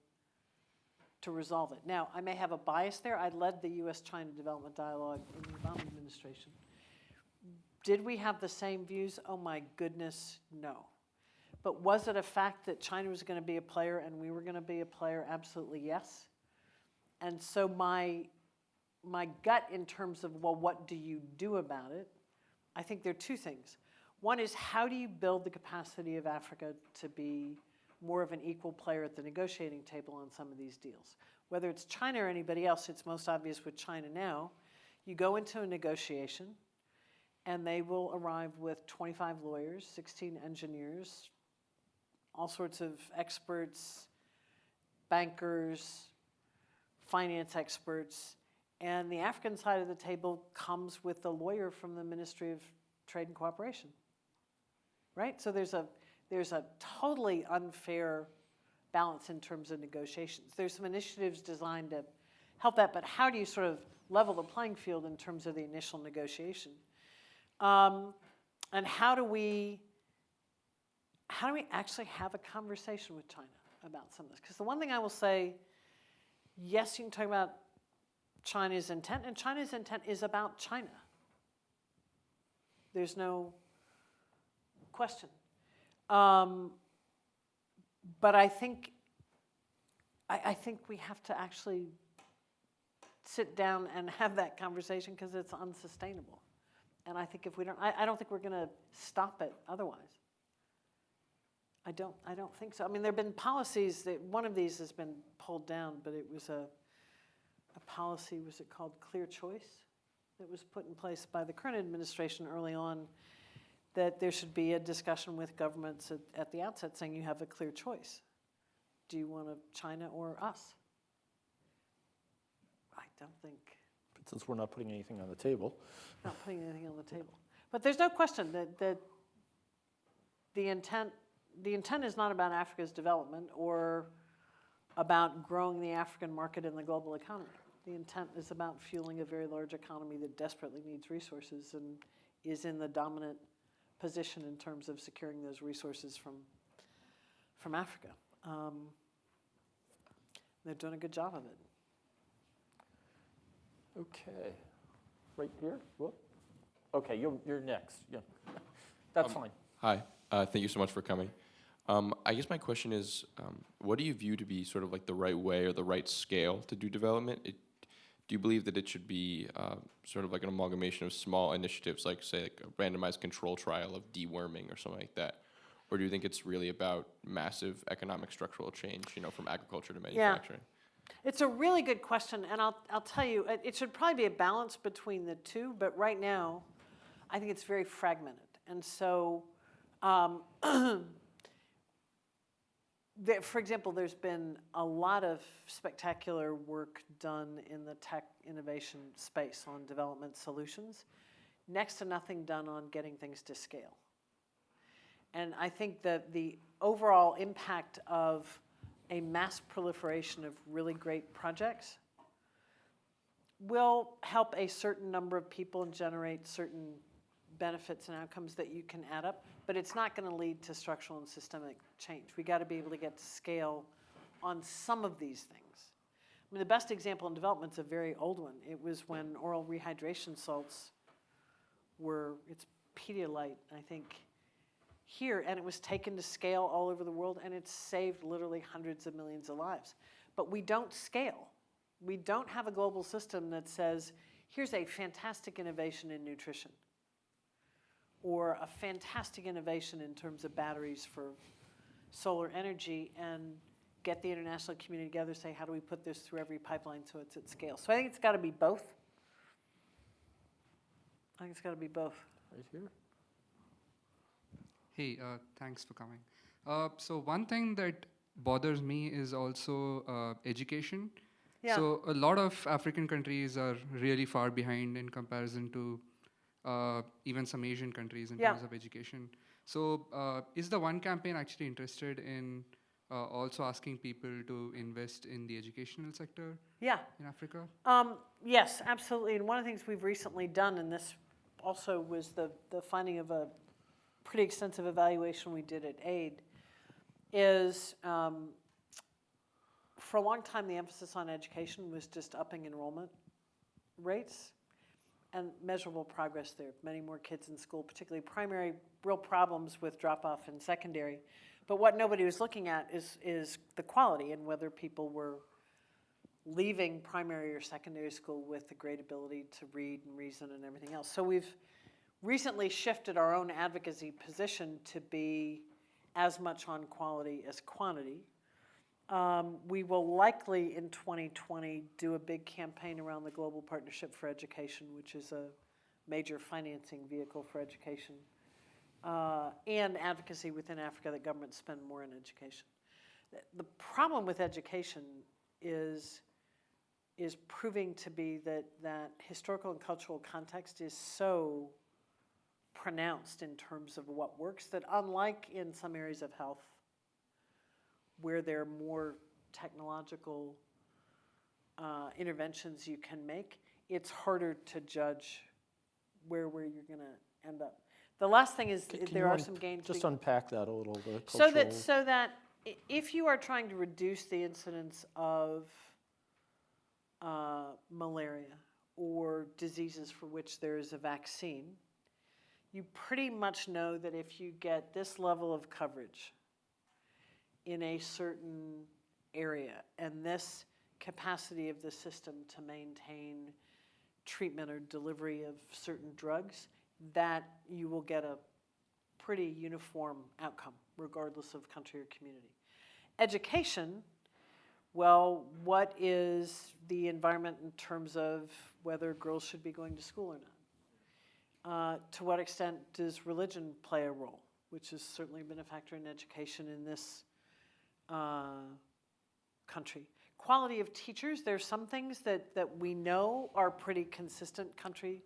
to resolve it. Now, I may have a bias there. I led the U.S.-China Development Dialogue in the Obama administration. Did we have the same views? Oh my goodness, no. But was it a fact that China was going to be a player and we were going to be a player? Absolutely yes. And so my gut in terms of, well, what do you do about it? I think there are two things. One is, how do you build the capacity of Africa to be more of an equal player at the negotiating table on some of these deals? Whether it's China or anybody else, it's most obvious with China now. You go into a negotiation, and they will arrive with 25 lawyers, 16 engineers, all sorts of experts, bankers, finance experts, and the African side of the table comes with a lawyer from the Ministry of Trade and Cooperation, right? So there's a totally unfair balance in terms of negotiations. There's some initiatives designed to help that, but how do you sort of level the playing field in terms of the initial negotiation? And how do we actually have a conversation with China about some of this. Because the one thing I will say, yes, you can talk about China's intent, and China's intent is about China. There's no question. But I think we have to actually sit down and have that conversation because it's unsustainable. And I think if we don't, I don't think we're going to stop it otherwise. I don't think so. I mean, there have been policies that, one of these has been pulled down, but it was a policy, was it called Clear Choice, that was put in place by the current administration early on, that there should be a discussion with governments at the outset saying you have a clear choice. Do you want China or us? I don't think. But since we're not putting anything on the table. Not putting anything on the table. But there's no question that the intent is not about Africa's development or about growing the African market in the global economy. The intent is about fueling a very large economy that desperately needs resources and is in the dominant position in terms of securing those resources from Africa. They're doing a good job of it. Okay. Right here? Whoop. Okay, you're next. Yeah. That's fine. Hi, thank you so much for coming. I guess my question is, what do you view to be sort of like the right way or the right scale to do development? Do you believe that it should be sort of like an amalgamation of small initiatives, like say like a randomized control trial of deworming or something like that? Or do you think it's really about massive economic structural change, from agriculture to manufacturing? Yeah. It's a really good question, and I'll tell you, it should probably be a balance between the two, but right now, I think it's very fragmented. And so, for example, there's been a lot of spectacular work done in the tech innovation space on development solutions, next to nothing done on getting things to scale. And I think that the overall impact of a mass proliferation of really great projects will help a certain number of people and generate certain benefits and outcomes that you can add up, but it's not going to lead to structural and systemic change. We got to be able to get to scale on some of these things. I mean, the best example in development is a very old one. It was when oral rehydration salts it's Pedialyte, I think, here, and it was taken to scale all over the world, and it's saved literally hundreds of millions of lives. But we don't scale. We don't have a global system that says, here's a fantastic innovation in nutrition, or a fantastic innovation in terms of batteries for solar energy, and get the international community together, say, how do we put this through every pipeline so it's at scale? So I think it's got to be both. Right here. Hey, thanks for coming. So one thing that bothers me is also education. Yeah. So a lot of African countries are really far behind in comparison to even some Asian countries in terms of education. So is the One campaign actually interested in also asking people to invest in the educational sector in Africa? Yes, absolutely. And one of the things we've recently done, and this also was the finding of a pretty extensive evaluation we did at AID, is for a long time the emphasis on education was just upping enrollment rates, and measurable progress there. Many more kids in school, particularly primary, real problems with drop-off in secondary. But what nobody was looking at is the quality and whether people were leaving primary or secondary school with a great ability to read and reason and everything else. So we've recently shifted our own advocacy position to be as much on quality as quantity. We will likely in 2020 do a big campaign around the Global Partnership for Education, which is a major financing vehicle for education, and advocacy within Africa that governments spend more on education. The problem with education is proving to be that historical and cultural context is so pronounced in terms of what works that, unlike in some areas of health where there are more technological interventions you can make, it's harder to judge where you're going to end up. The last thing is there are some gains. Just unpack that a little bit. So that if you are trying to reduce the incidence of malaria or diseases for which there is a vaccine, you pretty much know that if you get this level of coverage in a certain area and this capacity of the system to maintain treatment or delivery of certain drugs, that you will get a pretty uniform outcome, regardless of country or community. Education, well, what is the environment in terms of whether girls should be going to school or not? To what extent does religion play a role, which has certainly been a factor in education in this country. Quality of teachers, there's some things that we know are pretty consistent country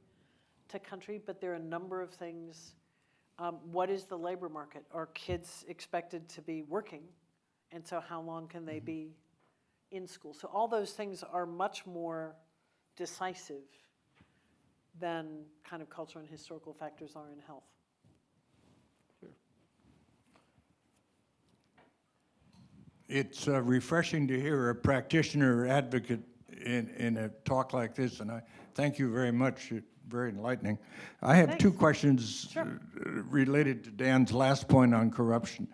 to country, but there are a number of things. What is the labor market? Are kids expected to be working? And so how long can they be in school? So all those things are much more decisive than kind of cultural and historical factors are in health. It's refreshing to hear a practitioner advocate in a talk like this, and I thank you very much. It's very enlightening. I have two questions related to Dan's last point on corruption.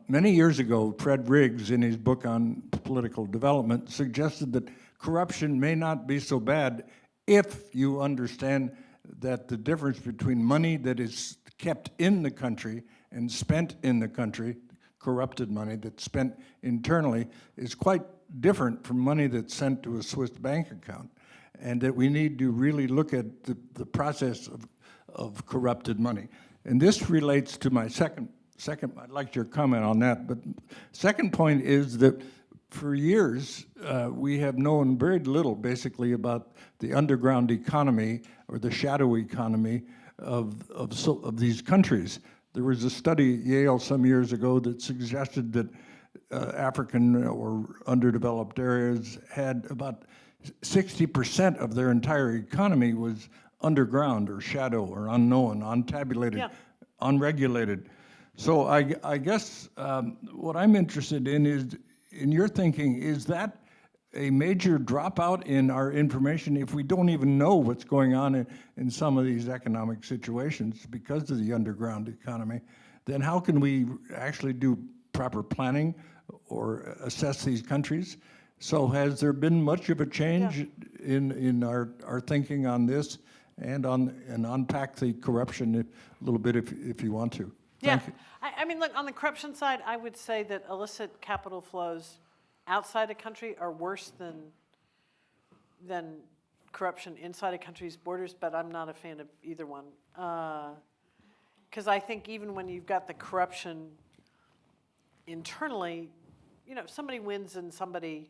Many years ago, Fred Riggs, in his book on political development, suggested that corruption may not be so bad if you understand that the difference between money that is kept in the country and spent in the country, corrupted money that's spent internally, is quite different from money that's sent to a Swiss bank account, and that we need to really look at the process of corrupted money. And this relates to my second, I'd like your comment on that, but second point is that for years, we have known very little, basically, about the underground economy or the shadow economy of these countries. There was a study at Yale some years ago that suggested that African or underdeveloped areas had about 60% of their entire economy was underground or shadow or unknown, untabulated, unregulated. So I guess what I'm interested in is, in your thinking, is that a major dropout in our information if we don't even know what's going on in some of these economic situations because of the underground economy? Then how can we actually do proper planning or assess these countries? So has there been much of a change in our thinking on this and unpack the corruption a little bit if you want to? Thank you. I mean, look, on the corruption side, I would say that illicit capital flows outside a country are worse than corruption inside a country's borders, but I'm not a fan of either one. Because I think even when you've got the corruption internally, you know, somebody wins and somebody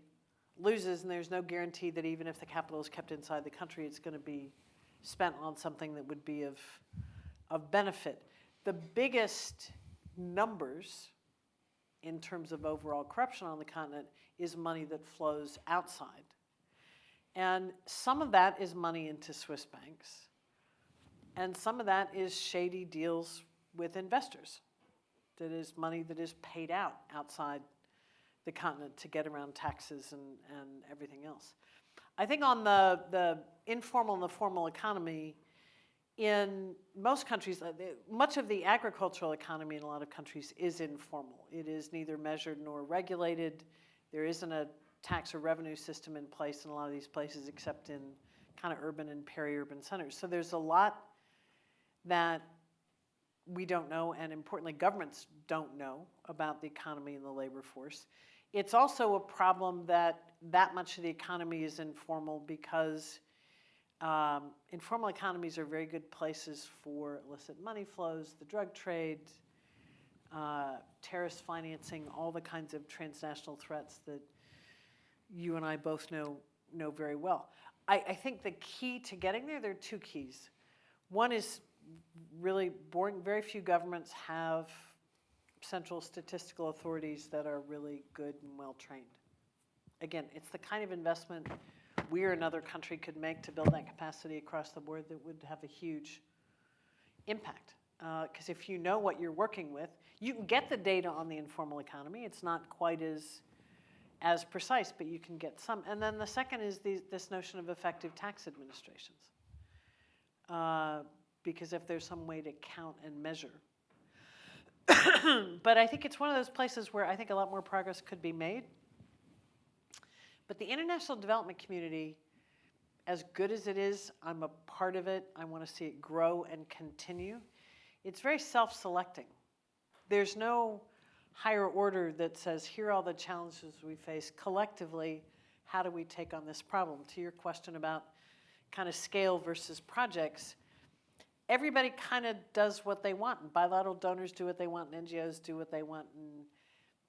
loses, and there's no guarantee that even if the capital is kept inside the country, it's going to be spent on something that would be of benefit. The biggest numbers in terms of overall corruption on the continent is money that flows outside. And some of that is money into Swiss banks. And some of that is shady deals with investors. That is money that is paid out outside the continent to get around taxes and everything else. I think on the informal and the formal economy, in most countries, much of the agricultural economy in a lot of countries is informal. It is neither measured nor regulated. There isn't a tax or revenue system in place in a lot of these places except in kind of urban and peri-urban centers. So there's a lot that we don't know, and importantly, governments don't know about the economy and the labor force. It's also a problem that much of the economy is informal because informal economies are very good places for illicit money flows, the drug trade, terrorist financing, all the kinds of transnational threats that you and I both know very well. I think the key to getting there are two keys. One is really boring. Very few governments have central statistical authorities that are really good and well trained. Again, it's the kind of investment we or another country could make to build that capacity across the board that would have a huge impact. Because if you know what you're working with, you can get the data on the informal economy. It's not quite as precise, but you can get some. And then the second is this notion of effective tax administrations. Because if there's some way to count and measure. But I think it's one of those places where I think a lot more progress could be made. But the international development community, as good as it is, I'm a part of it. I want to see it grow and continue. It's very self-selecting. There's no higher order that says, here are all the challenges we face collectively. How do we take on this problem? To your question about kind of scale versus projects, everybody kind of does what they want. And bilateral donors do what they want, and NGOs do what they want, and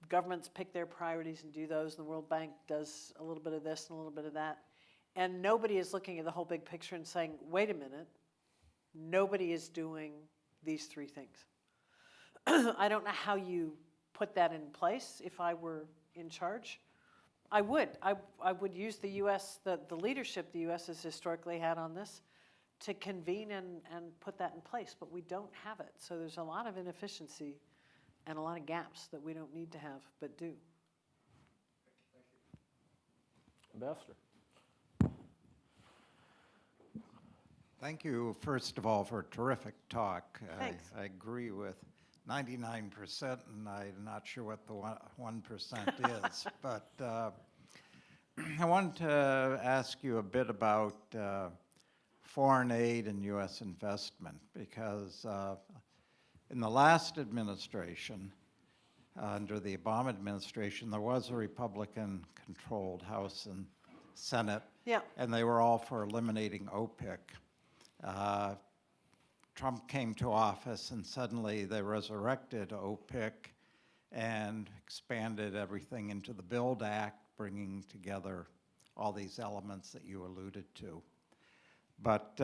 governments pick their priorities and do those, and the World Bank does a little bit of this and a little bit of that. And nobody is looking at the whole big picture and saying, wait a minute, nobody is doing these three things. I don't know how you put that in place. If I were in charge, I would. I would use the U.S., the leadership the U.S. has historically had on this to convene and put that in place, but we don't have it. So there's a lot of inefficiency and a lot of gaps that we don't need to have, but do. Ambassador. Thank you, first of all, for a terrific talk. Thanks. I agree with 99%, and I'm not sure what the 1% is. But I wanted to ask you a bit about foreign aid and U.S. investment, because in the last administration, under the Obama administration, there was a Republican-controlled House and Senate, Yeah. and they were all for eliminating OPIC. Trump came to office, and suddenly they resurrected OPIC and expanded everything into the BUILD Act, bringing together all these elements that you alluded to. But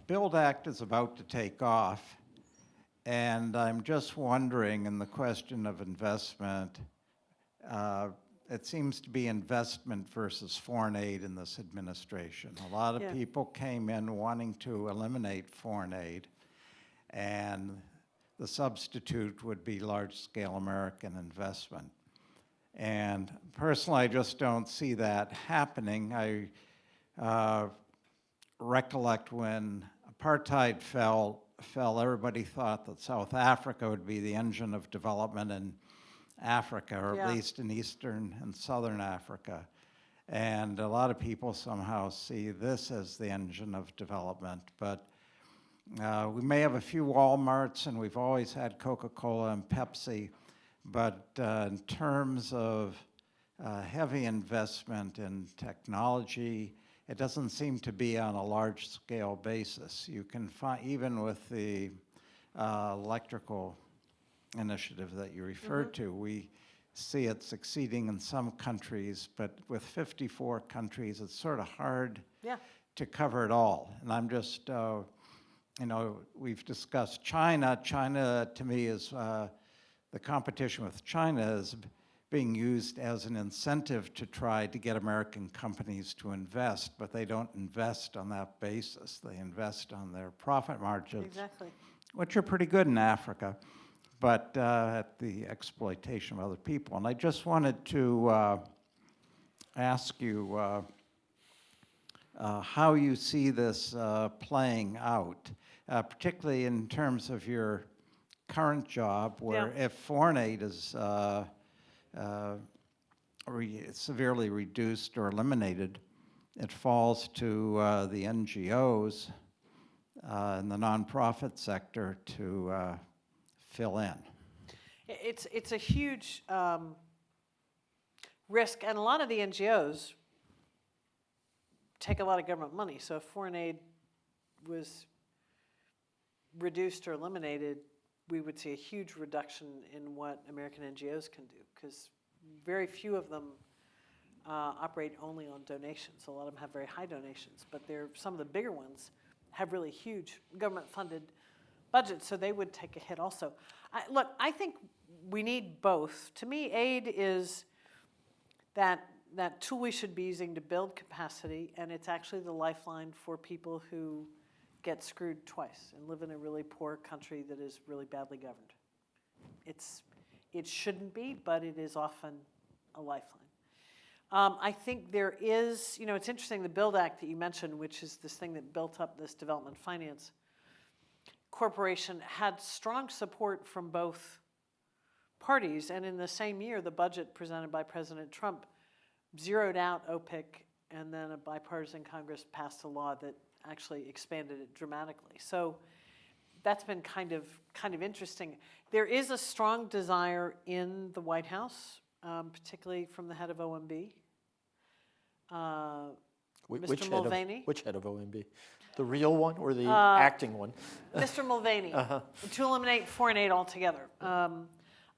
BUILD Act is about to take off, and I'm just wondering, in the question of investment, it seems to be investment versus foreign aid in this administration. A lot of people came in wanting to eliminate foreign aid, and the substitute would be large-scale American investment. And personally, I just don't see that happening. I recollect when apartheid fell, everybody thought that South Africa would be the engine of development in Africa, or at least in Eastern and Southern Africa. And a lot of people somehow see this as the engine of development. But we may have a few Walmarts, and we've always had Coca-Cola and Pepsi, but in terms of heavy investment in technology, it doesn't seem to be on a large-scale basis. You can find, even with the electrical initiative that you referred to, we see it succeeding in some countries, but with 54 countries, it's sort of hard to cover it all. And I'm just, we've discussed China. China, to me, is the competition with China is being used as an incentive to try to get American companies to invest, but they don't invest on that basis. They invest on their profit margins, Exactly. which are pretty good in Africa, but at the exploitation of other people. And I just wanted to ask you how you see this playing out, particularly in terms of your current job, where if foreign aid is severely reduced or eliminated, it falls to the NGOs and the nonprofit sector to fill in. It's a huge risk, and a lot of the NGOs take a lot of government money. So if foreign aid was reduced or eliminated, we would see a huge reduction in what American NGOs can do, because very few of them operate only on donations. A lot of them have very high donations, but some of the bigger ones have really huge government-funded budgets, so they would take a hit also. Look, I think we need both. To me, aid is that tool we should be using to build capacity, and it's actually the lifeline for people who get screwed twice and live in a really poor country that is really badly governed. It shouldn't be, but it is often a lifeline. I think there is, it's interesting, the BUILD Act that you mentioned, which is this thing that built up this development finance corporation, had strong support from both parties. And in the same year, the budget presented by President Trump zeroed out OPIC, and then a bipartisan Congress passed a law that actually expanded it dramatically. So that's been kind of interesting. There is a strong desire in the White House, particularly from the head of OMB, Mr. Mulvaney. Which head of OMB? The real one or the acting one? Mr. Mulvaney, to eliminate foreign aid altogether.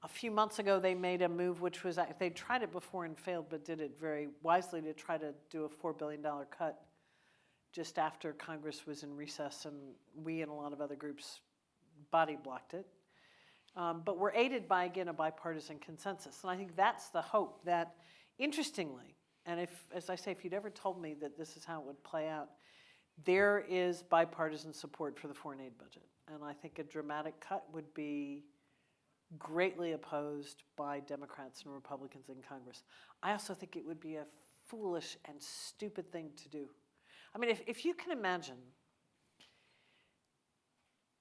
A few months ago, they made a move, which was, they tried it before and failed, but did it very wisely to try to do a $4 billion cut just after Congress was in recess, and we and a lot of other groups body blocked it. But we're aided by, again, a bipartisan consensus. And I think that's the hope that, interestingly, and if, as I say, if you'd ever told me that this is how it would play out, there is bipartisan support for the foreign aid budget. And I think a dramatic cut would be greatly opposed by Democrats and Republicans in Congress. I also think it would be a foolish and stupid thing to do. I mean, if you can imagine,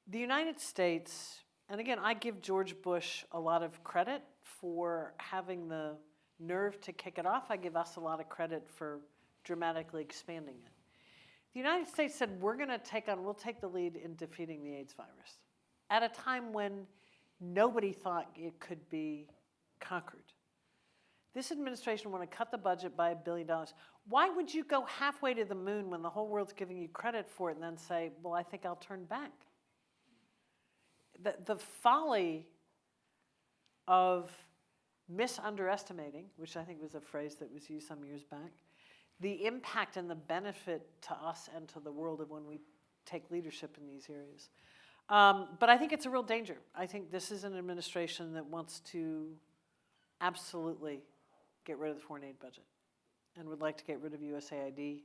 the United States, and again, I give George Bush a lot of credit for having the nerve to kick it off. I give us a lot of credit for dramatically expanding it. The United States said, we'll take the lead in defeating the AIDS virus at a time when nobody thought it could be conquered. This administration want to cut the budget by $1 billion. Why would you go halfway to the moon when the whole world's giving you credit for it and then say, well, I think I'll turn back? The folly of misunderestimating, which I think was a phrase that was used some years back, the impact and the benefit to us and to the world of when we take leadership in these areas. But I think it's a real danger. I think this is an administration that wants to absolutely get rid of the foreign aid budget and would like to get rid of USAID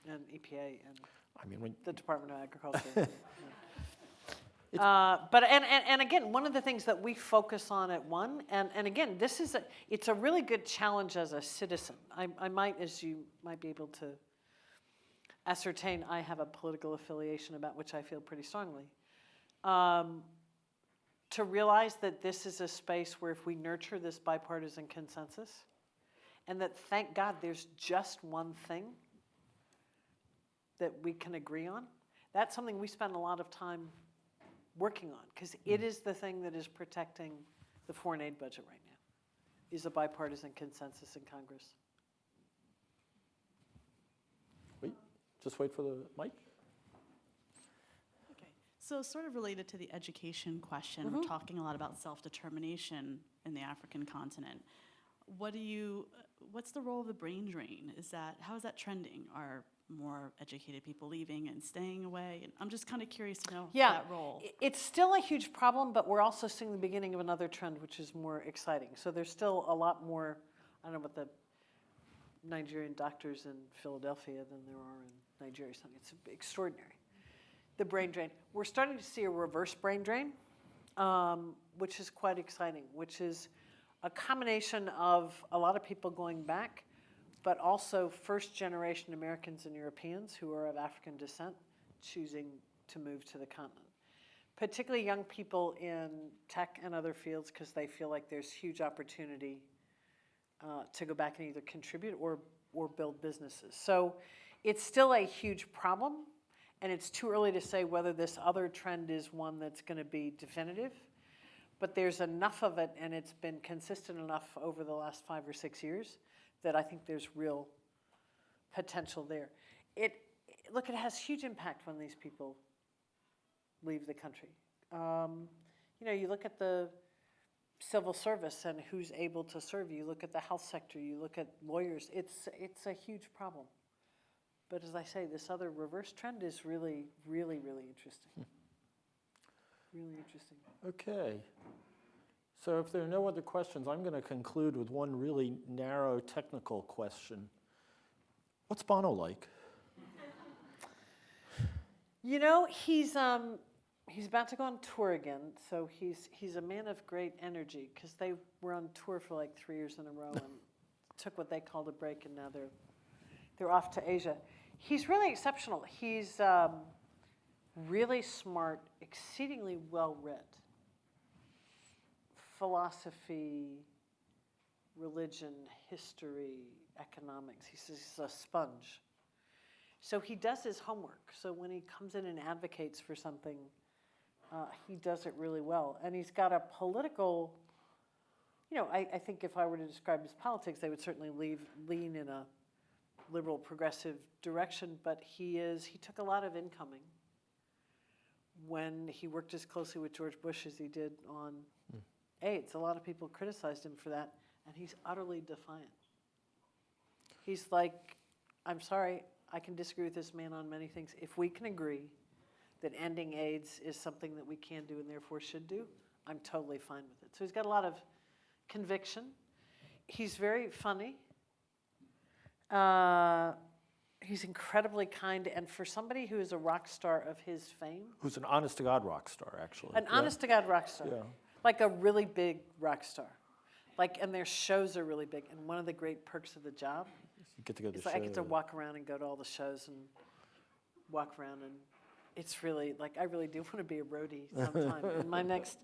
and EPA and the Department of Agriculture. But again, one of the things that we focus on at One, and again, it's a really good challenge as a citizen. I might, as you might be able to ascertain, I have a political affiliation about which I feel pretty strongly. To realize that this is a space where if we nurture this bipartisan consensus, and that thank God there's just one thing that we can agree on, that's something we spend a lot of time working on, because it is the thing that is protecting the foreign aid budget right now, is a bipartisan consensus in Congress. Just wait for the mic. Okay, so sort of related to the education question, we're talking a lot about self-determination in the African continent. What's the role of the brain drain? How is that trending? Are more educated people leaving and staying away? And I'm just kind of curious to know that role. It's still a huge problem, but we're also seeing the beginning of another trend, which is more exciting. So there's still a lot more, I don't know about the Nigerian doctors in Philadelphia than there are in Nigeria. It's extraordinary. The brain drain. We're starting to see a reverse brain drain, which is quite exciting, which is a combination of a lot of people going back, but also first-generation Americans and Europeans who are of African descent choosing to move to the continent. Particularly young people in tech and other fields, because they feel like there's huge opportunity to go back and either contribute or build businesses. So it's still a huge problem, and it's too early to say whether this other trend is one that's going to be definitive. But there's enough of it, and it's been consistent enough over the last 5 or 6 years that I think there's real potential there. Look, it has huge impact when these people leave the country. You look at the civil service and who's able to serve you. You look at the health sector. You look at lawyers. It's a huge problem. But as I say, this other reverse trend is really, really, really interesting. Really interesting. Okay. So if there are no other questions, I'm going to conclude with one really narrow technical question. What's Bono like? You know, he's about to go on tour again, so he's a man of great energy because they were on tour for like 3 years in a row and took what they called a break, and now they're off to Asia. He's really exceptional. He's really smart, exceedingly well-read. Philosophy, religion, history, economics. He's a sponge. So he does his homework. So when he comes in and advocates for something, he does it really well. And he's got a political, I think if I were to describe his politics, they would certainly lean in a liberal progressive direction, but he took a lot of incoming when he worked as closely with George Bush as he did on AIDS. A lot of people criticized him for that, and he's utterly defiant. He's like, I'm sorry, I can disagree with this man on many things. If we can agree that ending AIDS is something that we can do and therefore should do, I'm totally fine with it. So he's got a lot of conviction. He's very funny. He's incredibly kind, and for somebody who is a rock star of his fame. Who's an honest-to-God rock star, actually. An honest-to-God rock star. Yeah. Like a really big rock star. And their shows are really big, and one of the great perks of the job You get to go to is the I get to show. walk around and go to all the shows and walk around, and it's really, I really do want to be a roadie sometime. In my next,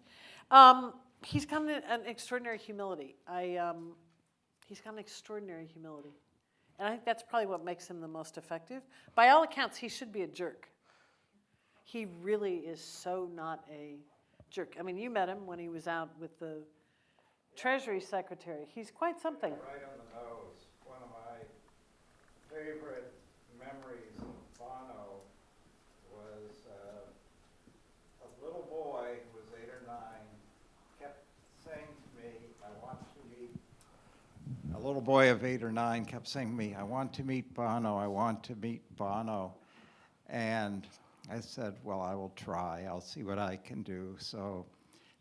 he's got an extraordinary humility. He's got an extraordinary humility. And I think that's probably what makes him the most effective. By all accounts, he should be a jerk. He really is so not a jerk. I mean, you met him when he was out with the Treasury Secretary. He's quite something. Right on the nose. One of my favorite memories of Bono was a little boy who was 8 or 9 kept saying to me, I want to meet. A little boy of 8 or 9 kept saying to me, I want to meet Bono, I want to meet Bono. And I said, well, I will try. I'll see what I can do. So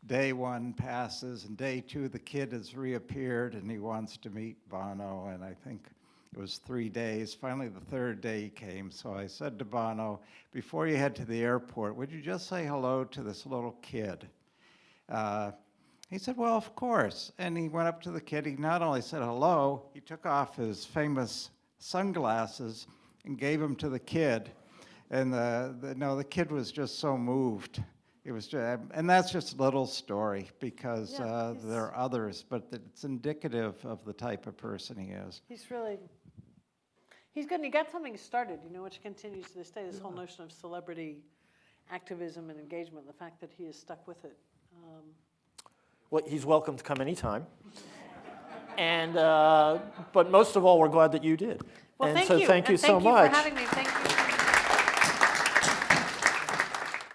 day 1 passes, and day 2, the kid has reappeared, and he wants to meet Bono. And I think it was 3 days. Finally, the 3rd day he came. So I said to Bono, before you head to the airport, would you just say hello to this little kid? He said, well, of course. And he went up to the kid. He not only said hello, he took off his famous sunglasses and gave them to the kid. And the kid was just so moved. It was just, and that's just a little story because there are others, but it's indicative of the type of person he is. He's good, and he got something started, which continues to this day, this whole notion of celebrity activism and engagement, the fact that he is stuck with it. Well, he's welcome to come anytime. And, but most of all, we're glad that you did. Well, and thank so you. thank you and so thank much. you for having me. Thank